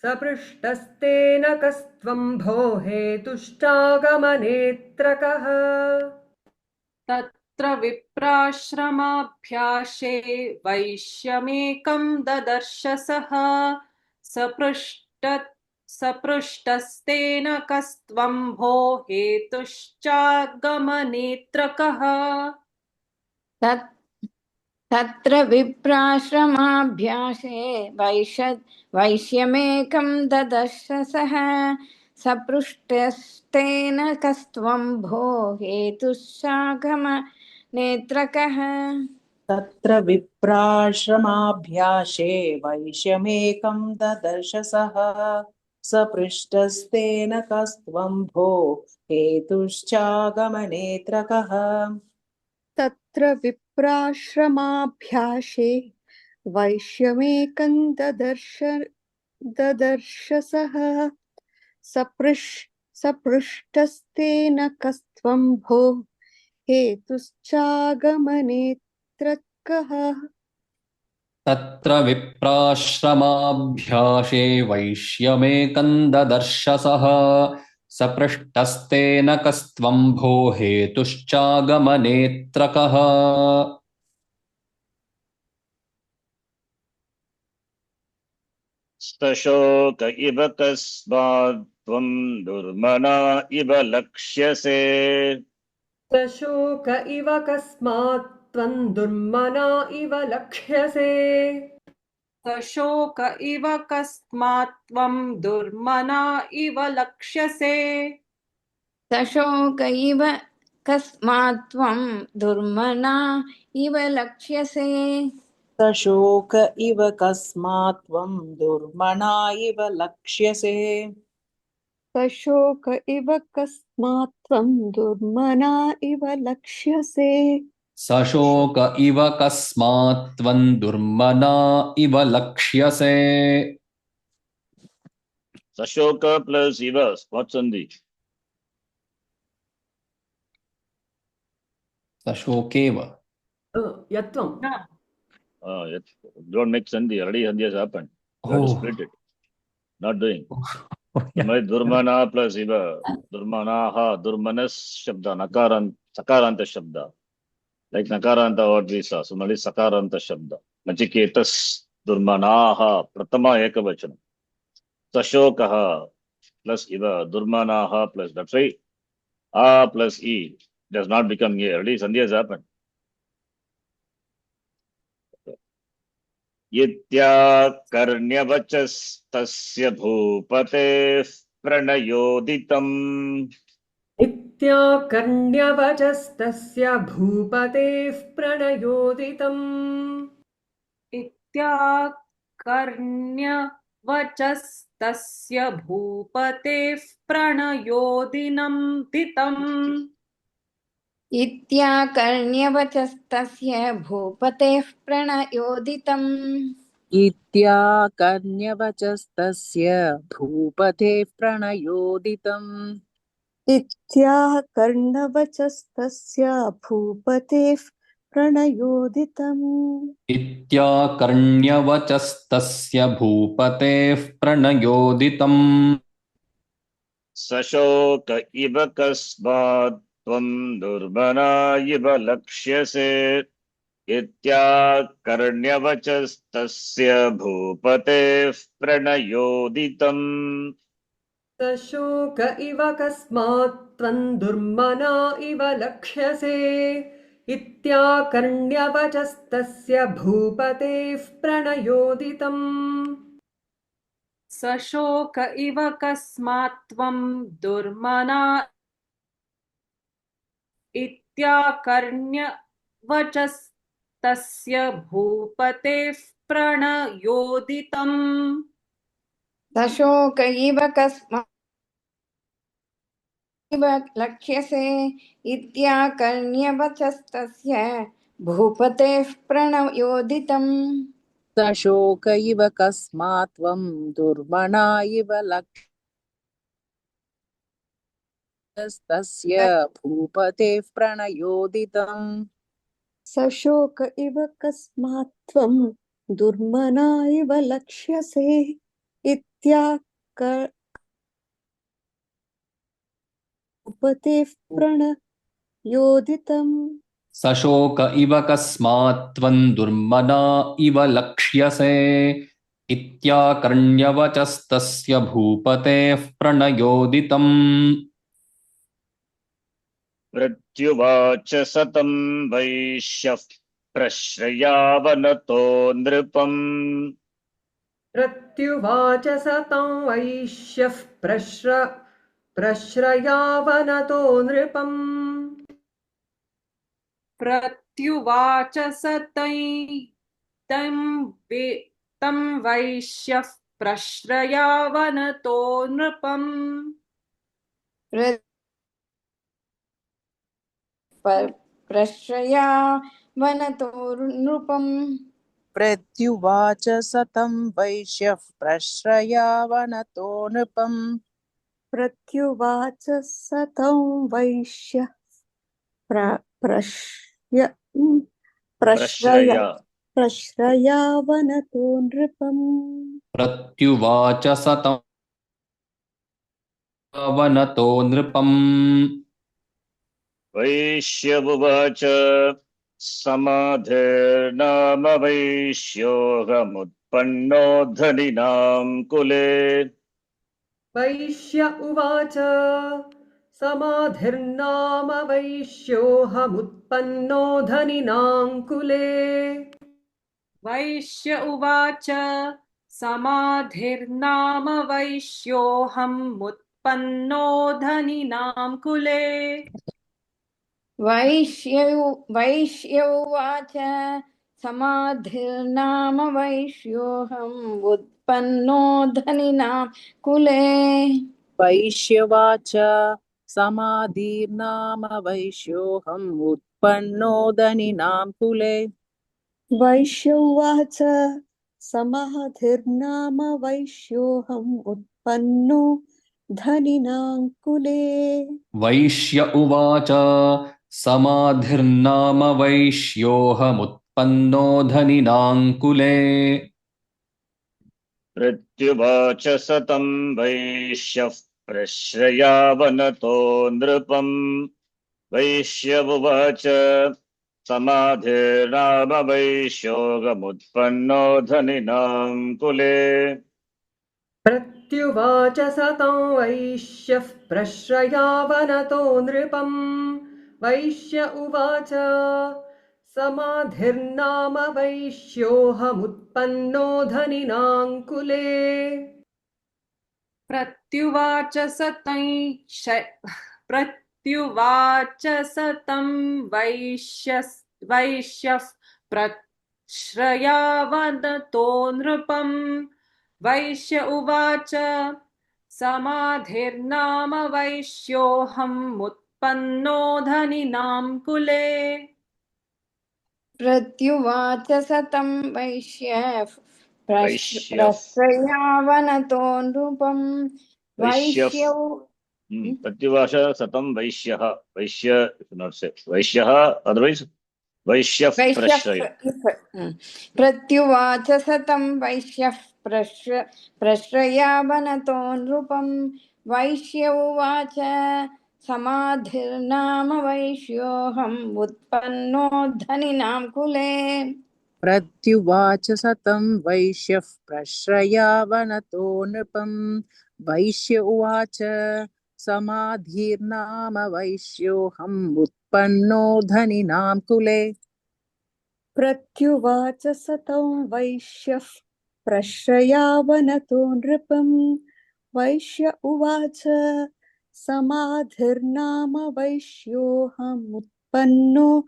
सपृष्टस्तेन कस्त्वं भो हेतुश्चागमनेऽत्र कः तत्र विप्राश्रमाभ्यासे वैश्यमेकं ददर्शसः सपृष्टस्तेन कस्त्वं भो हेतुश्चागमनेऽत्र कः तत्र विप्राश्रमाभ्यासे वैश्यमेकं ददर्शसः सपृष्टस्तेन कस्त्वं भो हेतुश्चागमनेऽत्र कः तत्र विप्राश्रमाभ्यासे वैश्यमेकं ददर्शसः सपृष्टस्तेन कस्त्वं भो हेतुश्चागमनेऽत्र कः तत्र विप्राश्रमाभ्यासे वैश्यमेकं ददर्शसः सपृष्टस्तेन कस्त्वं भो हेतुश्चागमनेऽत्र कः तत्र विप्राश्रमाभ्यासे वैश्यमेकं ददर्शसः सपृष्टस्तेन कस्त्वं भो हेतुश्चागमनेऽत्र कः सशोक इव कस्मात् त्वं दुर्मना इव लक्ष्यसे सशोक इव कस्मात् त्वं दुर्मना इव लक्ष्यसे सशोक इव कस्मात् त्वं दुर्मना इव लक्ष्यसे सशोक इव कस्मात् त्वं दुर्मना इव लक्ष्यसे सशोक इव कस्मात् त्वं दुर्मना इव लक्ष्यसे सशोक इव कस्मात् त्वं दुर्मना इव लक्ष्यसे सशोक इव कस्मात् त्वं दुर्मना इव लक्ष्यसे Sashoka plus iva, what sandhi? सशोकेव यत्त्वं Don't make sandhi, already sandhi has happened. You have to split it. Not doing. Yeah. Durmana plus iva, durmanaha, durmanas shabda, sakaranta shabda. Like nakaranta what we saw, similarly sakaranta shabda. Nachiketas durmanaha, pratama ekavachana. Sashokaha plus iva, durmanaha plus, that's right. A plus E does not become A. Already sandhi has happened. इत्याकर्ण्यवचस्तस्य भूपतेः प्रणयोदितम् इत्याकर्ण्यवचस्तस्य भूपतेः प्रणयोदितम् इत्याकर्ण्यवचस्तस्य भूपतेः प्रणयोदिनं दितम् इत्याकर्ण्यवचस्तस्य भूपतेः प्रणयोदितम् इत्याकर्ण्यवचस्तस्य भूपतेः प्रणयोदितम् इत्याकर्णवचस्तस्य भूपतेः प्रणयोदितम् इत्याकर्ण्यवचस्तस्य भूपतेः प्रणयोदितम् सशोक इव कस्मात् त्वं दुर्मना इव लक्ष्यसे इत्याकर्ण्यवचस्तस्य भूपतेः प्रणयोदितम् सशोक इव कस्मात् त्वं दुर्मना इव लक्ष्यसे इत्याकर्ण्यवचस्तस्य भूपतेः प्रणयोदितम् सशोक इव कस्मात् त्वं दुर्मना इत्याकर्ण्यवचस्तस्य भूपतेः प्रणयोदितम् सशोक इव कस्मात् इव लक्ष्यसे इत्याकर्ण्यवचस्तस्य भूपतेः प्रणयोदितम् सशोक इव कस्मात् त्वं दुर्मना इव लक्ष्यस्तस्य भूपतेः प्रणयोदितम् सशोक इव कस्मात् त्वं दुर्मना इव लक्ष्यसे भूपतेः प्रणयोदितम् सशोक इव कस्मात् त्वं दुर्मना इव लक्ष्यसे इत्याकर्ण्यवचस्तस्य भूपतेः प्रणयोदितम् प्रत्युवाच सतं वैश्यः प्रश्रयावनतो नृपम् प्रत्युवाच सतं वैश्यः प्रश्रयावनतो नृपम् प्रत्युवाच स तं वैश्यः प्रश्रयावनतो नृपम् प्रश्रयावनतो नृपम् प्रत्युवाच सतं वैश्यः प्रश्रयावनतो नृपम् प्रत्युवाच सतं वैश्यः प्रश्रयावनतो नृपम् प्रत्युवाच सतं वनतो नृपम् वैश्यवुवाच समाधेर्नाम वैश्योऽहमुत्थितः समुत्पन्नो धनिनां कुले। वैश्य उवाच समाधिर्नाम वैश्योऽहमुत्पन्नो धनिनां कुले। वैश्य उवाच समाधिर्नाम वैश्योऽहमुत्पन्नो धनिनां कुले। वैश्य उवाच समाधिर्नाम वैश्योऽहम् उत्पन्नो धनिनां कुले। वैश्यवाच समाधिर्नाम वैश्योऽहम् उत्पन्नो धनिनां कुले। वैश्य उवाच समाधिर्नाम वैश्योऽहम् उत्पन्नो धनिनां कुले। वैश्य उवाच समाधिर्नाम वैश्योऽहमुत्पन्नो धनिनां कुले। प्रत्युवाच सतं वैश्यः प्रश्रयावनतो नृपम्। वैश्य उवाच समाधिर्नाम वैश्योऽहमुत्पन्नो धनिनां कुले। प्रत्युवाच सतं वैश्यः प्रश्रयावनतो नृपम्। वैश्य उवाच समाधिर्नाम वैश्योऽहमुत्पन्नो धनिनां कुले। प्रत्युवाच सतं वैश्यः प्रश्रयावनतो नृपम्। वैश्य उवाच समाधिर्नाम वैश्योऽहमुत्पन्नो धनिनां कुले। प्रत्युवाच सतं वैश्यः वैश्यः प्रश्रयावनतो नृपम्। वैश्यः वैश्यौ प्रत्युवाच सतं वैश्यः। वैश्य not say वैश्यः, otherwise वैश्यः प्रश्रय। प्रत्युवाच सतं वैश्यः प्रश्रयावनतो नृपम्। वैश्य उवाच समाधिर्नाम वैश्योऽहम् उत्पन्नो धनिनां कुले। प्रत्युवाच सतं वैश्यः प्रश्रयावनतो नृपम्। वैश्य उवाच समाधिर्नाम वैश्योऽहम् उत्पन्नो धनिनां कुले। प्रत्युवाच सतं वैश्यः प्रश्रयावनतो नृपम्। वैश्य उवाच समाधिर्नाम वैश्योऽहम् उत्पन्नो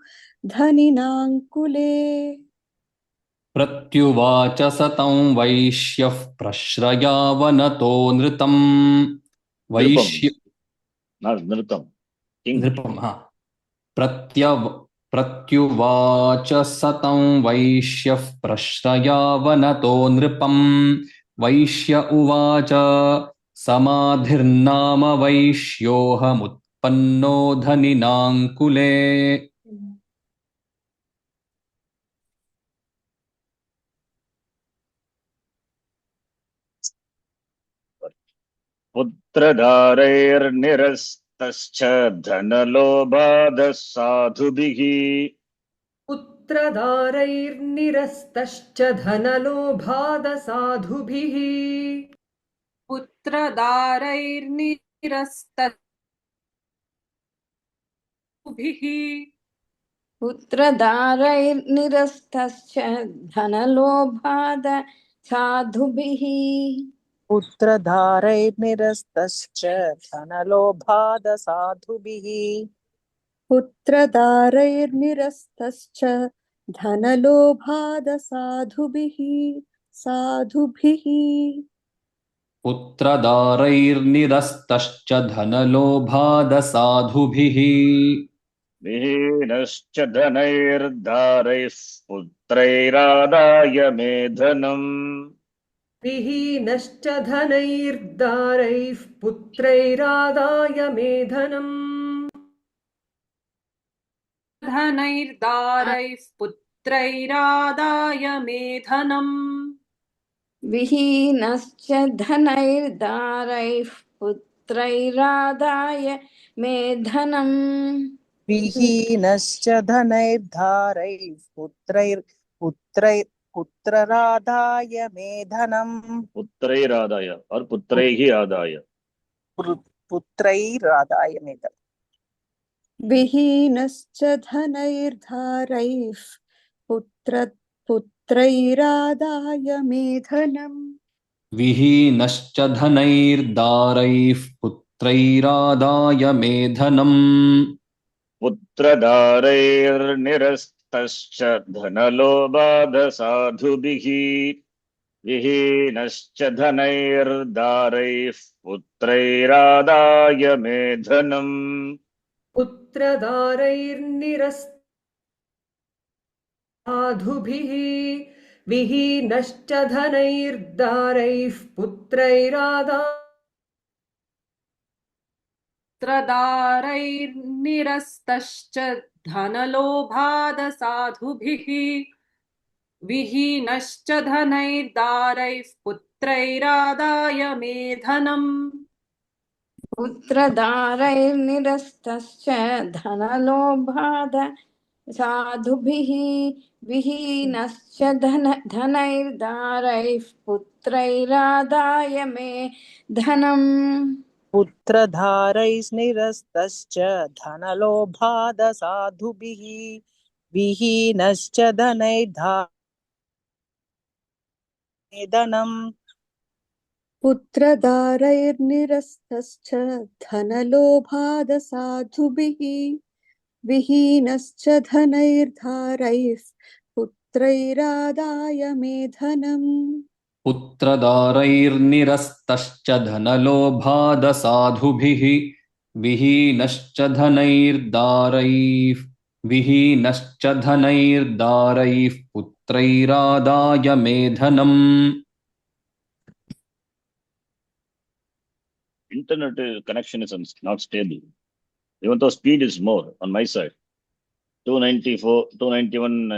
धनिनां कुले। प्रत्युवाच सतं वैश्यः प्रश्रयावनतो नृतम्। वैश्य नृतं नृपम् प्रत्युवाच सतं वैश्यः प्रश्रयावनतो नृपम्। वैश्य उवाच समाधिर्नाम वैश्योऽहमुत्पन्नो धनिनां कुले। पुत्रधारैर्निरस्तश्च धनलोभादः साधुभिः। पुत्रदारैर्निरस्तश्च धनलोभादसाधुभिः। पुत्रदारैर्निरस्तभिः। पुत्रदारैर्निरस्तश्च धनलोभाद साधुभिः। पुत्रधारैर्निरस्तश्च धनलोभादसाधुभिः। पुत्रदारैर्निरस्तश्च धनलोभादसाधुभिः साधुभिः। पुत्रदारैर्निरस्तश्च धनलोभादसाधुभिः। विहीनश्च धनैर्धारैः पुत्रैरादाय मेधनम्। विहीनश्च धनैर्दारैः पुत्रैरादाय मेधनम्। धनैर्दारैः पुत्रैरादाय मेधनम्। विहीनश्च धनैर्दारैः पुत्रैरादाय मेधनम्। विहीनश्च धनैर्धारैः पुत्रैरादाय पुत्रराधाय मेधनम् पुत्रैरादाय और पुत्रैः आदाय. पुत्रैरादाय मेधनम् विहीनश्च धनैर्धारैः पुत्रैरादाय मेधनम् विहीनश्च धनैर्दारैः पुत्रैरादाय मेधनम् पुत्रधारैर्निरस्तश्च धनलोभादसाधुभिः विहीनश्च धनैर्दारैः पुत्रैरादाय मेधनम्. पुत्रदारैर्निरस्ताधुभिः विहीनश्च धनैर्दारैः त्रदारैर्निरस्तश्च धनलोभादसाधुभिः विहीनश्च धनैर्दारैः पुत्रैरादाय मेधनम्. पुत्रदारैर्निरस्तश्च धनलोभाद साधुभिः विहीनश्च धनैर्दारैः पुत्रैरादाय मे धनम् पुत्रधारैर्निरस्तश्च धनलोभादसाधुभिः विहीनश्च धनैर्धारैर्मेधनम् पुत्रदारैर्निरस्तश्च धनलोभादसाधुभिः विहीनश्च धनैर्धारैः पुत्रैरादाय मेधनम् पुत्रदारैर्निरस्तश्च धनलोभादसाधुभिः विहीनश्च धनैर्दारैः पुत्रैरादाय मेधनम्. Internet connection is not stable. Even though speed is more on my side, 291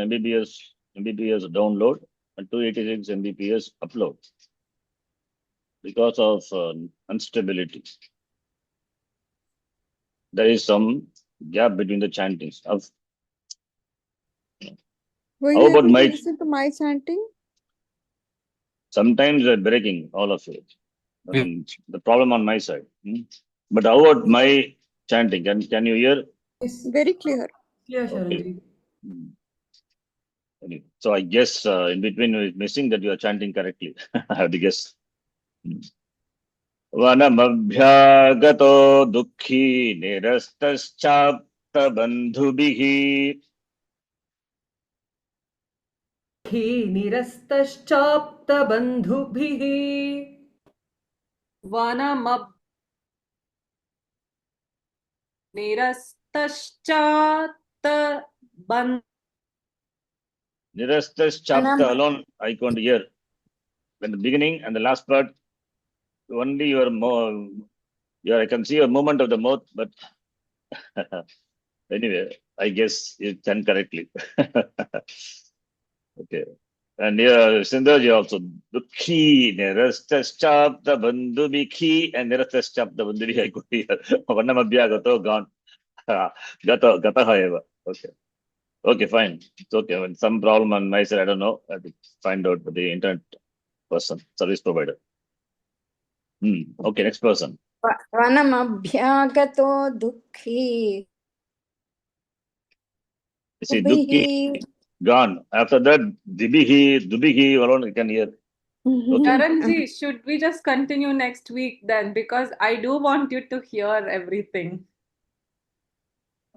Mbps download and 286 Mbps upload because of instability. There is some gap between the chantings. Were How you about able my- to listen to my chanting? Sometimes they're breaking, all of it. The problem on my side. But how about my chanting? Can you hear? Very clear. Yeah, Okay. Sharanji. Anyway, so I guess in between we're missing that you are chanting correctly. I have to guess. Vanamabhyagato dukhi nirastascha bandhubihi निरस्तश्चाप्तबन्धुभिः nirastaschapta alone I can't hear. When the beginning and the last part, only your I can see your movement of the mouth, but anyway, I guess you chant correctly. Okay. And here, Sindhaji also, Dukhi, Nirastaschapta Bandhubikhi, and Nirastaschapta Bandhubi, I could hear. Vanamabhyagato, gone. Gataha eva. Okay. Okay, fine. It's okay. When some problem on my side, I don't know. I have to find out with the internet person, service provider. Okay, next person. वनमभ्यागतो दुःखी You see, Dukhi, gone. After that, Dubihi, alone you can hear. Okay. Karanji, should we just continue next week then? Because I do want you to hear everything.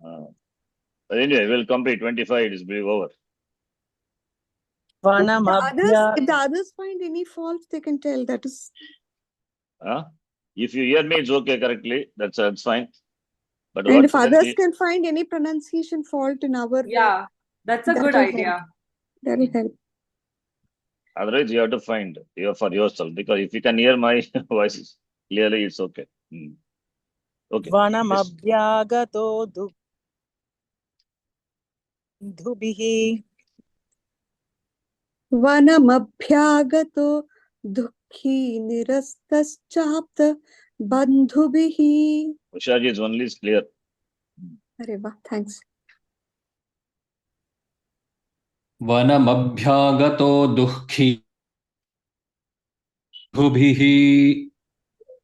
But anyway, we'll complete 25, it is over. If the others find any fault, they can tell. That is. If you hear me, it's okay correctly. That's fine. But And what if others can find any pronunciation fault in our Yeah, that's a That good will idea. that will help. otherwise you have to find for yourself, because if you can hear my voice clearly, it's okay. Okay. Vanamabhyagato bandhubihi Vanamabhyagato dukhi nirastaschapta bandhubihi. Ushaji's only is clear. Arey, wow, thanks. वनमभ्यागतो दुःखी भुभिः.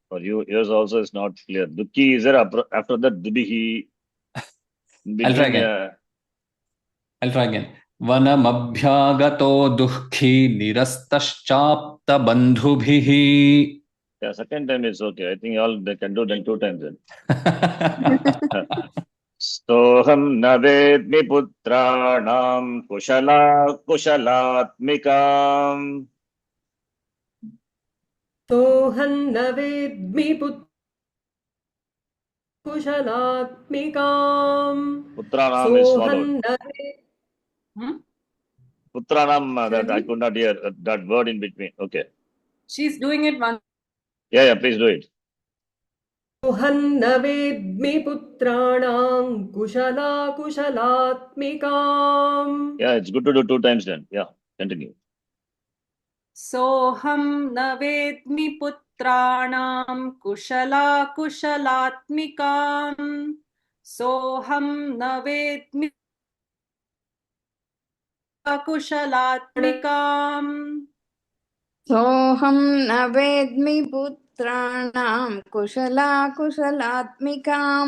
For you, yours also is not clear. Dukhi is there after that Dubihi. I'll try again. वनमभ्यागतो दुःखी निरस्तश्चाप्तबन्धुभिः. Yeah, second time is okay. I think all they can do then 2 times then. Soham न वेद्मि पुत्राणां कुशलात्मिकाम्. सोऽहं न वेद्मि कुशलात्मिकाम् Putranam is सोऽहं swallowed. न वेद्मि Putranam, that I Shalini? could not hear that word in between. Okay. She's doing it one. Yeah, please do it. सोऽहं न वेद्मि पुत्राणां कुशलात्मिकाम्. Yeah, it's good to do 2 times then. Yeah, continue. Soham na vedmi putranam kushalaatmikam. Soham na vedmi kushalaatmikam. सोऽहं न वेद्मि पुत्राणां कुशलात्मिकां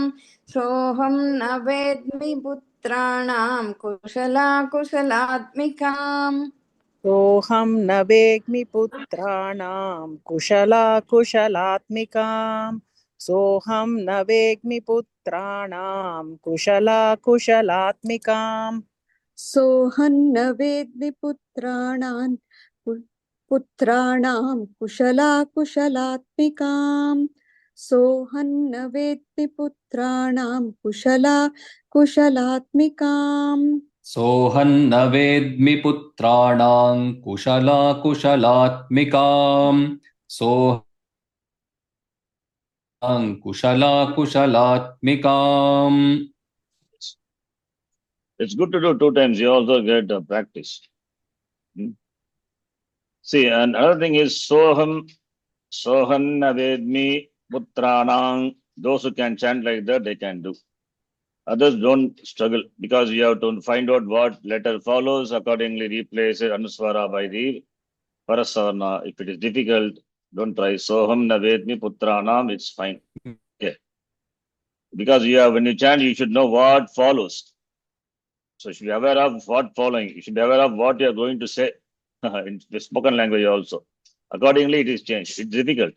सोऽहं न वेद्मि पुत्राणां कुशलात्मिकाम् सोऽहं न वेद्मि पुत्राणां कुशलात्मिकाम् सोऽहं न वेद्मि पुत्राणां कुशलात्मिकाम् सोऽहं न वेद्मि पुत्राणां कुशलात्मिकाम् सोऽहं न वेद्मि पुत्राणां कुशलात्मिकाम् सोऽहं न वेद्मि पुत्राणां कुशलात्मिकाम्. सोऽहं कुशलात्मिकाम्. It's good to do 2 times. You also get practice. See, and another thing is Soham na vedmi putranang. Those who can chant like that, they can do. Others don't struggle because you have to find out what letter follows, accordingly replace it, anuswara by the parasarna. If it is difficult, don't try. Soham na vedmi putranam, it's fine. Okay. Because when you chant, you should know what follows. So you should be aware of what following. You should be aware of what you are going to say in the spoken language also. Accordingly, it is changed. It's difficult.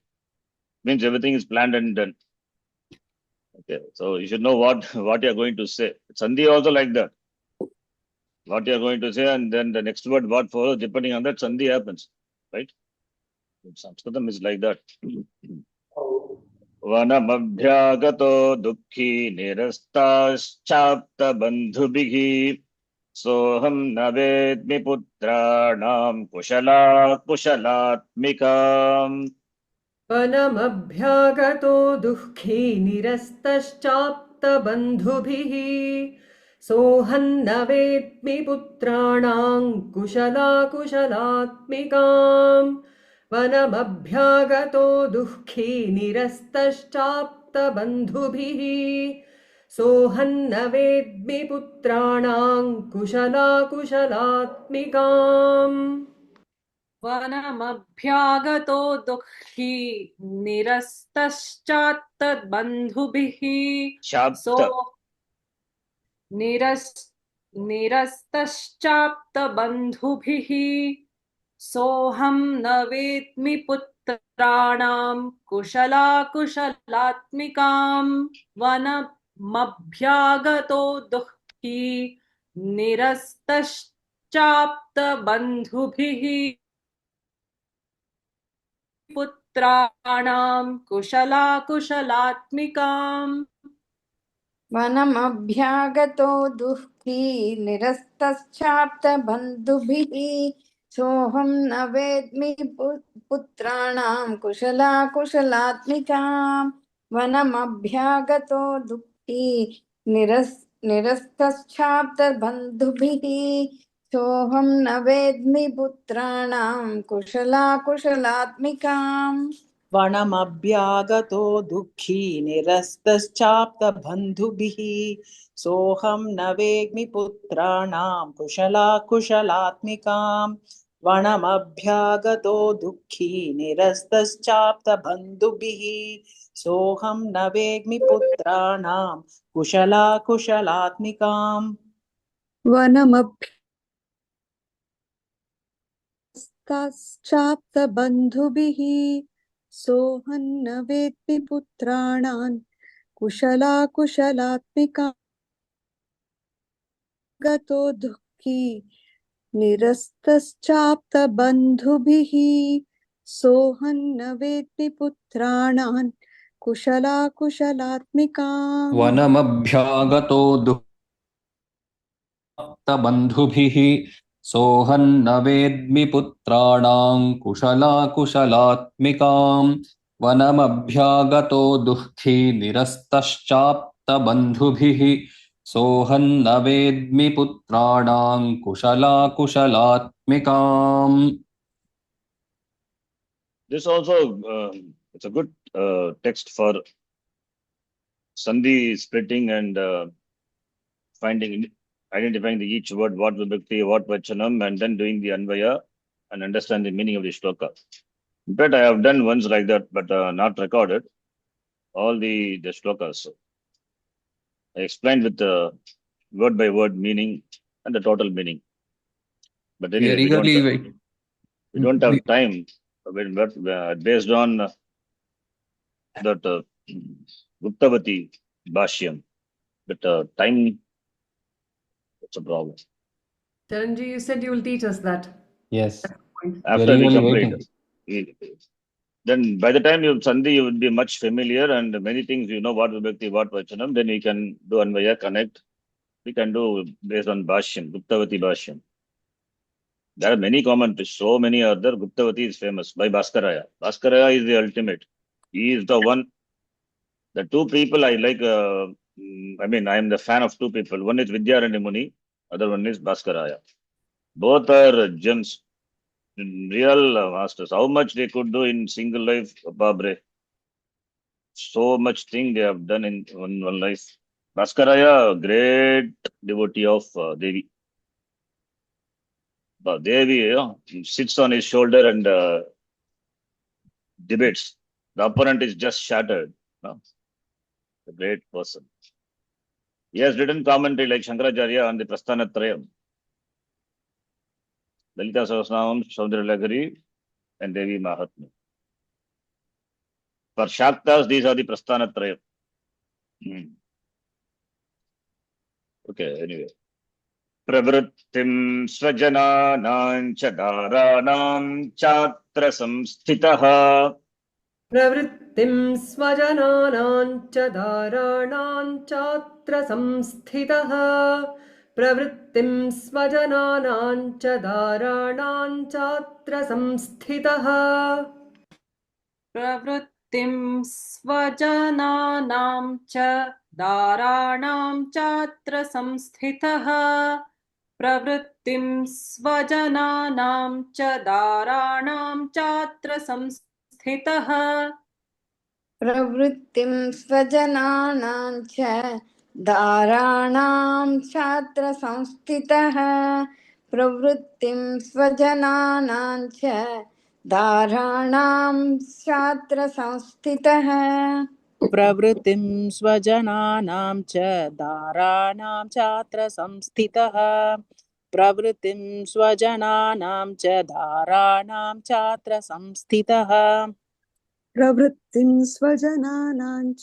Means everything is planned and done. Okay, so you should know what you are going to say. Sandhi also like that. What you are going to say, and then the next word what follows, depending on that, Sandhi happens, right? Sanskritam is like that. Vanamabhyagato dukhi nirastaschapta bandhubhihi soham na vedmi putranam kushalaatmikam. वनमभ्यागतो दुःखी निरस्तश्चाप्तबन्धुभिः सोऽहं न वेद्मि पुत्राणां कुशलात्मिकाम् वनमभ्यागतो दुःखी निरस्तश्चाप्तबन्धुभिः सोऽहं न वेद्मि पुत्राणां कुशलात्मिकाम् वनमभ्यागतो दुःखी निरस्तश्चात्तबन्धुभिः निरस्तश्चाप्तबन्धुभिः सोऽहं न वेद्मि पुत्राणां कुशलात्मिकाम् वनमभ्यागतो दुःखी निरस्तश्चाप्तबन्धुभिः पुत्राणां कुशलात्मिकाम् वनमभ्यागतो दुःखी निरस्तश्चाप्तबन्धुभिः सोऽहं न वेद्मि पुत्राणां कुशलात्मिकाम् वनमभ्यागतो दुःखी निरस्तश्चाप्तबन्धुभिः सोऽहं न वेद्मि पुत्राणां कुशलात्मिकाम् वनमभ्यागतो दुःखी निरस्तश्चाप्तबन्धुभिः सोऽहं न वेग्मि पुत्राणां कुशलात्मिकाम् वनमभ्यागतो दुःखी निरस्तश्चाप्तबन्धुभिः सोऽहं न वेग्मि पुत्राणां कुशलात्मिकाम् वनमभ्यस्ताश्चाप्तबन्धुभिः सोऽहं न वेत्मि पुत्राणान् कुशलात्मिका गतो दुःखी निरस्तश्चाप्तबन्धुभिः सोऽहं न वेत्मि पुत्राणान् कुशलात्मिकाम् वनमभ्यागतो दुःखबन्धुभिः सोऽहं न वेद्मि पुत्राणां कुशलात्मिकाम् वनमभ्यागतो दुःखी निरस्तश्चाप्तबन्धुभिः सोऽहं न वेद्मि पुत्राणां कुशलात्मिकाम्. This also, it's a good text for Sandhi splitting and identifying the each word, what vibhakti, what vachanam, and then doing the anvaya and understand the meaning of the shloka. In fact, I have done once like that, but not recorded all the shlokas. So I explained with the word by word meaning and the total meaning. But We are anyway, eagerly waiting. we don't have time based on that Guptavati Bhashyam. But time, it's a problem. Charanji, you said you will teach us that. Yes. After Very we eagerly complete, then by the time you Sandhi, you will be much familiar and many things you know what Vibhakti, what Vachanam, then we can do Anvaya, connect. We can do based on Bhashyam, Guptavati Bhashyam. There are many commentaries, so many other. Guptavati is famous by Bhaskaraya. Bhaskaraya is the ultimate. He is the one. The two people I like, I am the fan of two people. One is Vidyaranya Muni, other one is Bhaskaraya. Both are gems, real masters. How much they could do in single life, Babre. So much thing they have done in one life. Bhaskaraya, great devotee of Devi. But Devi sits on his shoulder and debates. The opponent is just shattered. A great person. He has written commentary like Shankaracharya on the Prasthanatrayam. Lalita Sahasranamam, Saundaralakari, and Devi Mahatmya. For Shaktas, these are the Prasthanatrayam. Okay, anyway. Pravrittim Swajananam Chadaranam Chatra Samstitaha. प्रवृत्तिं स्वजनानां च दाराणां चात्र संस्थितः प्रवृत्तिं स्वजनानां च दाराणां चात्र संस्थितः प्रवृत्तिं स्वजनानां च दाराणां चात्र संस्थितः प्रवृत्तिं स्वजनानां च दाराणां चात्र संस्थितः प्रवृत्तिं स्वजनानां च दाराणां छात्र संस्थितः प्रवृत्तिं स्वजनानां च दाराणां छात्र संस्थितः प्रवृत्तिं स्वजनानां च दाराणां चात्र संस्थितः प्रवृत्तिं स्वजनानां च दाराणां चात्र संस्थितः प्रवृत्तिं स्वजनानां च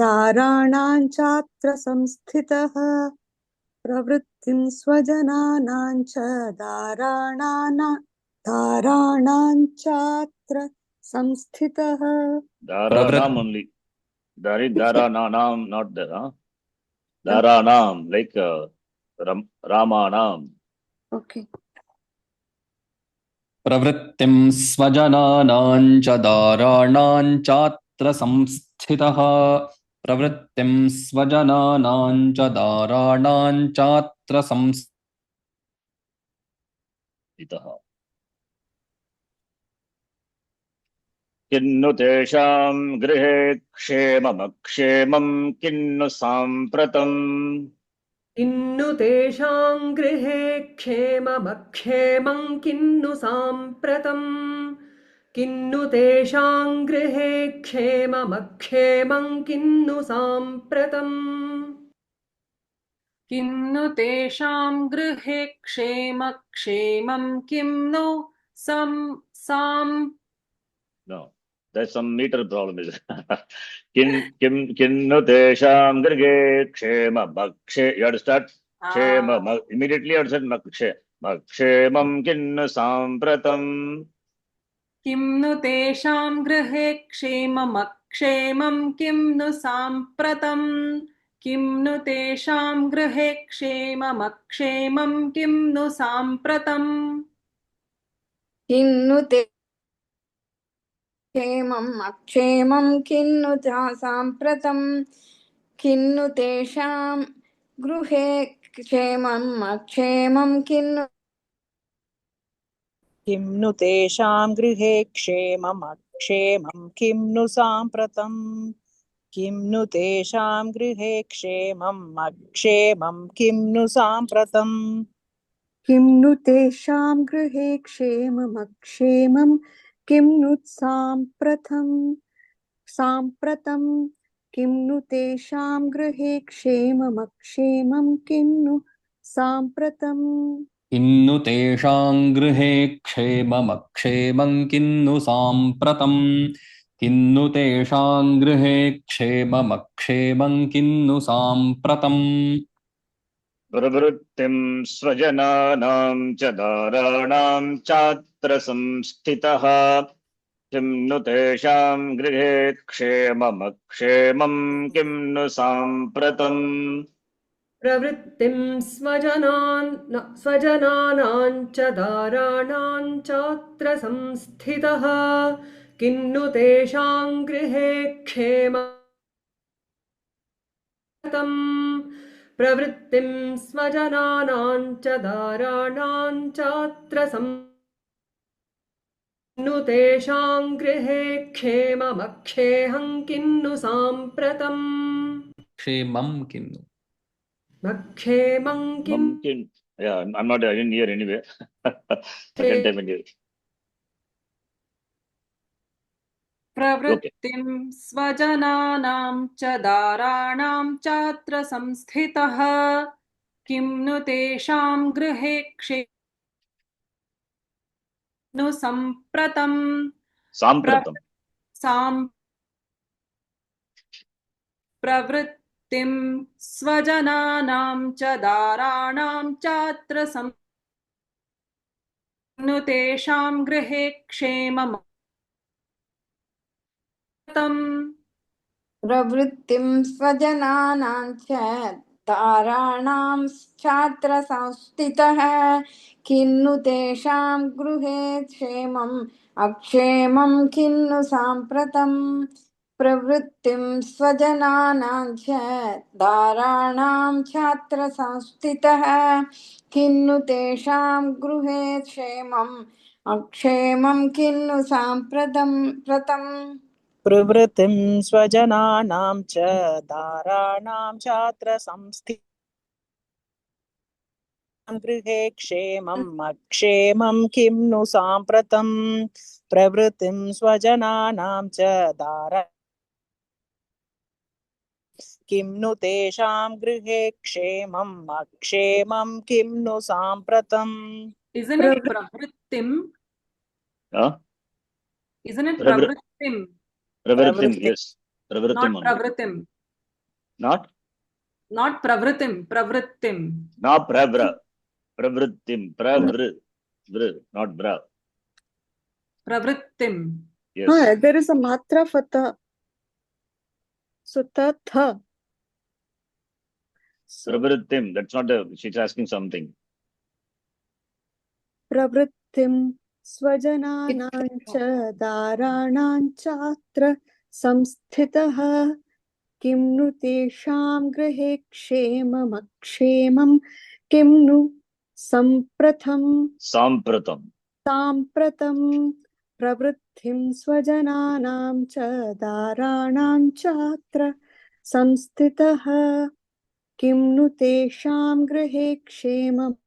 दाराणां चात्र संस्थितः प्रवृत्तिं स्वजनानां च दाराणां चात्र संस्थितः Dharanam only. Dharanam, not there. Dharanam, like Ramanam. Okay. प्रवृत्तिं स्वजनानां च दाराणां चात्र संस्थितः प्रवृत्तिं स्वजनानां च दाराणां चात्र संस्थितः. किन्नु तेषां गृहे क्षेममक्षेमं किन्नु साम्प्रतम् किन्नु तेषां गृहे क्षेममक्षेमं किन्नु साम्प्रतम् किन्नु तेषां गृहे क्षेममक्षेमं किन्नु साम्प्रतम् किन्नु तेषां गृहे क्षेमं किं नु सां No, there's some meter problem. Is kinnu tesham grige kshema makshe. You have to start kshema. Immediately you have to say makshe. Makshemam kinnu sampratam. किं नु तेषां गृहे क्षेममक्षेमं किं नु साम्प्रतम् किं नु तेषां गृहे क्षेममक्षेमं किं नु साम्प्रतम् किन्नु ते क्षेमम् अक्षेमं किन्नु साम्प्रतं किन्नु तेषां गृहे क्षेमम् अक्षेमं किन्नु किं नु तेषां गृहे क्षेममक्षेमं किं नु साम्प्रतम् किं नु तेषां गृहे क्षेमम् अक्षेमं किं नु साम्प्रतम् किं नु तेषां गृहे क्षेममक्षेमं किं नु साम्प्रतं किं नु तेषां गृहे क्षेममक्षेमं किं नु साम्प्रतम् किन्नु तेषां गृहे क्षेममक्षेमं किन्नु साम्प्रतम् किन्नु तेषां गृहे क्षेममक्षेमं किन्नु साम्प्रतम् प्रवृत्तिं स्वजनानां च दाराणां चात्र संस्थितः किं नु तेषां गृहे क्षेममक्षेमं किं नु साम्प्रतम् प्रवृत्तिं स्वजनानां च दाराणां चात्र संस्थितः किन्नु तेषां गृहे क्षेमम् प्रवृत्तिं स्वजनानां च दाराणां चात्र किन्नु तेषां गृहे क्षेममक्षेमं किन्नु साम्प्रतम् क्षेमं किन्नु मक्षेमं किम् Mumkin. Yeah, I'm not. I didn't hear anyway. Second time in here. प्रवृत्तिं स्वजनानां च दाराणां चात्र संस्थितः किं नु तेषां गृहे नु सम्प्रतम् Sampratam. प्रवृत्तिं स्वजनानां च दाराणां चात्र नु तेषां गृहे प्रवृत्तिं स्वजनानां च दाराणां छात्र संस्थितः किन्नु तेषां गृहे क्षेमम् अक्षेमं किन्नु साम्प्रतम् प्रवृत्तिं स्वजनानां च दाराणां छात्र संस्थितः किन्नु तेषां गृहे क्षेमम् अक्षेमं किन्नु साम्प्रतम् प्रवृत्तिं स्वजनानां च दाराणां चात्र संस्थितं गृहे क्षेमम् अक्षेमं किं नु साम्प्रतम् प्रवृत्तिं स्वजनानां च दारा किं नु तेषां गृहे क्षेमम् अक्षेमं किं नु साम्प्रतम् Isn't it pravrittim? Huh? Isn't it Pravr- pravrittim? Pravrittim. Pravrittim. Yes. Pravrittim. Not only. pravrittim. Not. Not pravrittim. Pravrittim. Not pravra. Pravrittim. Pravr. Vr. Not bra. Pravrittim. Yes. There is a matra for the. So tha. So Pravrittim. That's not a. She's asking something. प्रवृत्तिं स्वजनानां च दाराणां चात्र संस्थितः किं नु तेषां गृहे क्षेममक्षेमं किं नु साम्प्रतं Sampratam. साम्प्रतं प्रवृत्तिं स्वजनानां च दाराणां चात्र संस्थितः किं नु तेषां गृहे क्षेमप्रदम्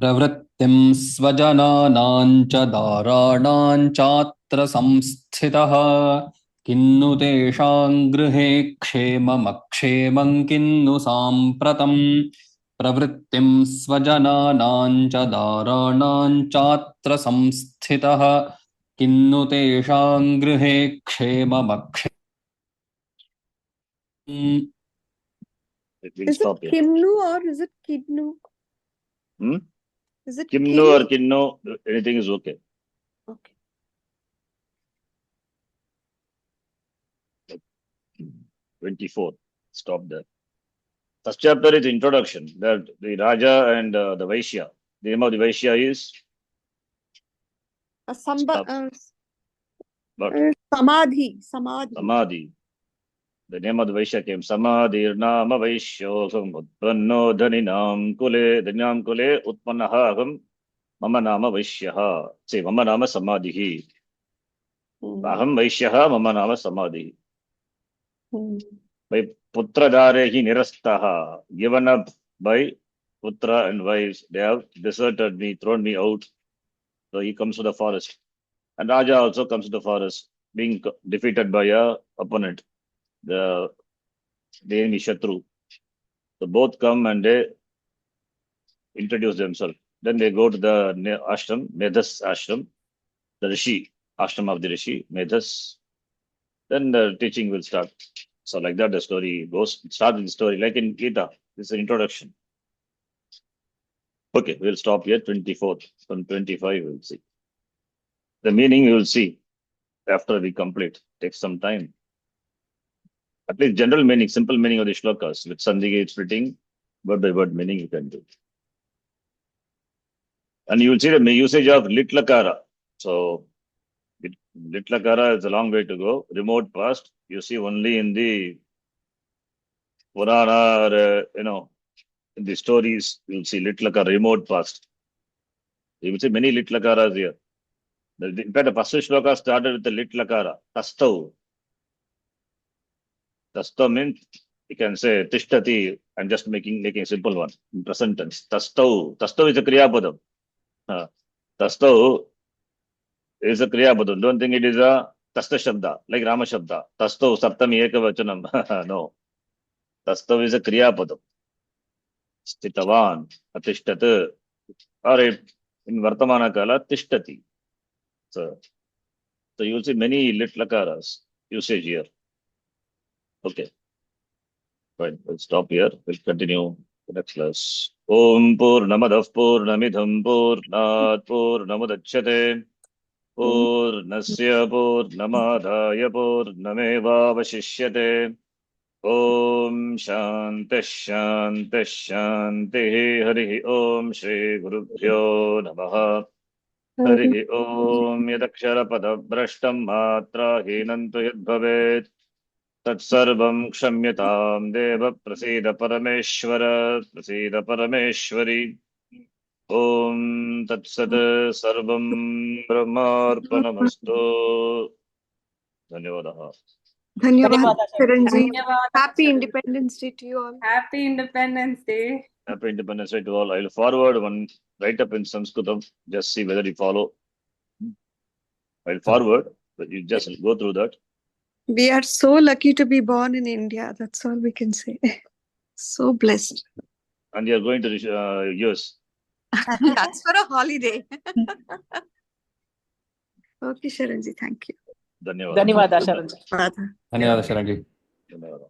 प्रवृत्तिं स्वजनानां च दाराणां चात्र संस्थितः किन्नु तेषां गृहे क्षेममक्षेमं किन्नु साम्प्रतम् प्रवृत्तिं स्वजनानां च दाराणां चात्र संस्थितः किन्नु तेषां गृहे क्षेममक्षेमम् We'll Is it stop here. Kimnu or is it Kidnu? Is it Kimno or Kinno, anything is okay. Okay. 24. Stop there. First chapter is introduction. That the Raja and the Vaishya. The name of the Vaishya is Samba, what? Samadhi. Samadhi. The name of the Vaishya came. Samadhir nama Vaishyo utpanno dhaninam kule. Dhaninam kule utpannaha aham mama nama Vaishyaha. Say mama nama Samadhihi. Aham Vaishyaha mama nama Samadhihi. By putra dharehi nirastaha, given up by putra and wives, they have deserted me, thrown me out. So he comes to the forest. And Raja also comes to the forest, being defeated by a opponent, the enemy Shatru. So both come and they introduce themselves. Then they go to the ashram, Medhas ashram, the Rishi, ashram of the Rishi, Medhas. Then the teaching will start. So like that the story goes. Start with the story like in Gita. This is an introduction. Okay, we'll stop here. 24th. From 25 we'll see. The meaning we will see after we complete. Takes some time. At least general meaning, simple meaning of the shlokas with Sandhigate splitting, word by word meaning you can do. And you will see the usage of lit lakara. So lit lakara is a long way to go. Remote past, you see only in the Purana or, in the stories, you'll see lit lakara, remote past. You will see many lit lakaras here. In fact, the first shloka started with the lit lakara, tastau. Tastau means, you can say, tishtati. I'm just making a simple one in present tense. Tastau. Tastau is a kriya padam. Tastau is a kriya padam. Don't think it is a tasta shabda, like Rama shabda. Tastau, saptami ekavachanam. No. Tastau is a kriya padam. Stitavan, atishtat, or in Vartamana Kala, tishtati. So you will see many lit lakaras usage here. Okay. Fine. We'll stop here. We'll continue the next class. Om Purnamadav Purnamidham Purnat Purnamudachyate Purnasya Purnamadaya Purnamevavashishyate Om Shanti Shanti Shanti Harihi Om Shri Gurubhyo Namaha Harihi Om Yadakshara Padabhrashtam Matra Hinantu Yadbhavet Tatsarvam Kshamyatam Deva Prasida Parameshwari Om Tatsat Sarvam Brahmarpanamastu. Dhanyavadaha. Dhanyawad, Chiranjeev. Dhanyawad, Happy Chiranjeev. Independence Day to you all. Happy Independence Day. Happy Independence Day to all. I'll forward one write up in Sanskritam. Just see whether you follow. I'll forward, but you just go through that. We are so lucky to be born in India. That's all we can say. So blessed. And you're going to US. That's for a holiday. Okay, Sharanji, thank you. Dhanyavada. ಧನ್ಯವಾದ ಶರಣ್ಜಿ. Radha. ಧನ್ಯವಾದ ಶರಣಜಿ. Dhanyavada.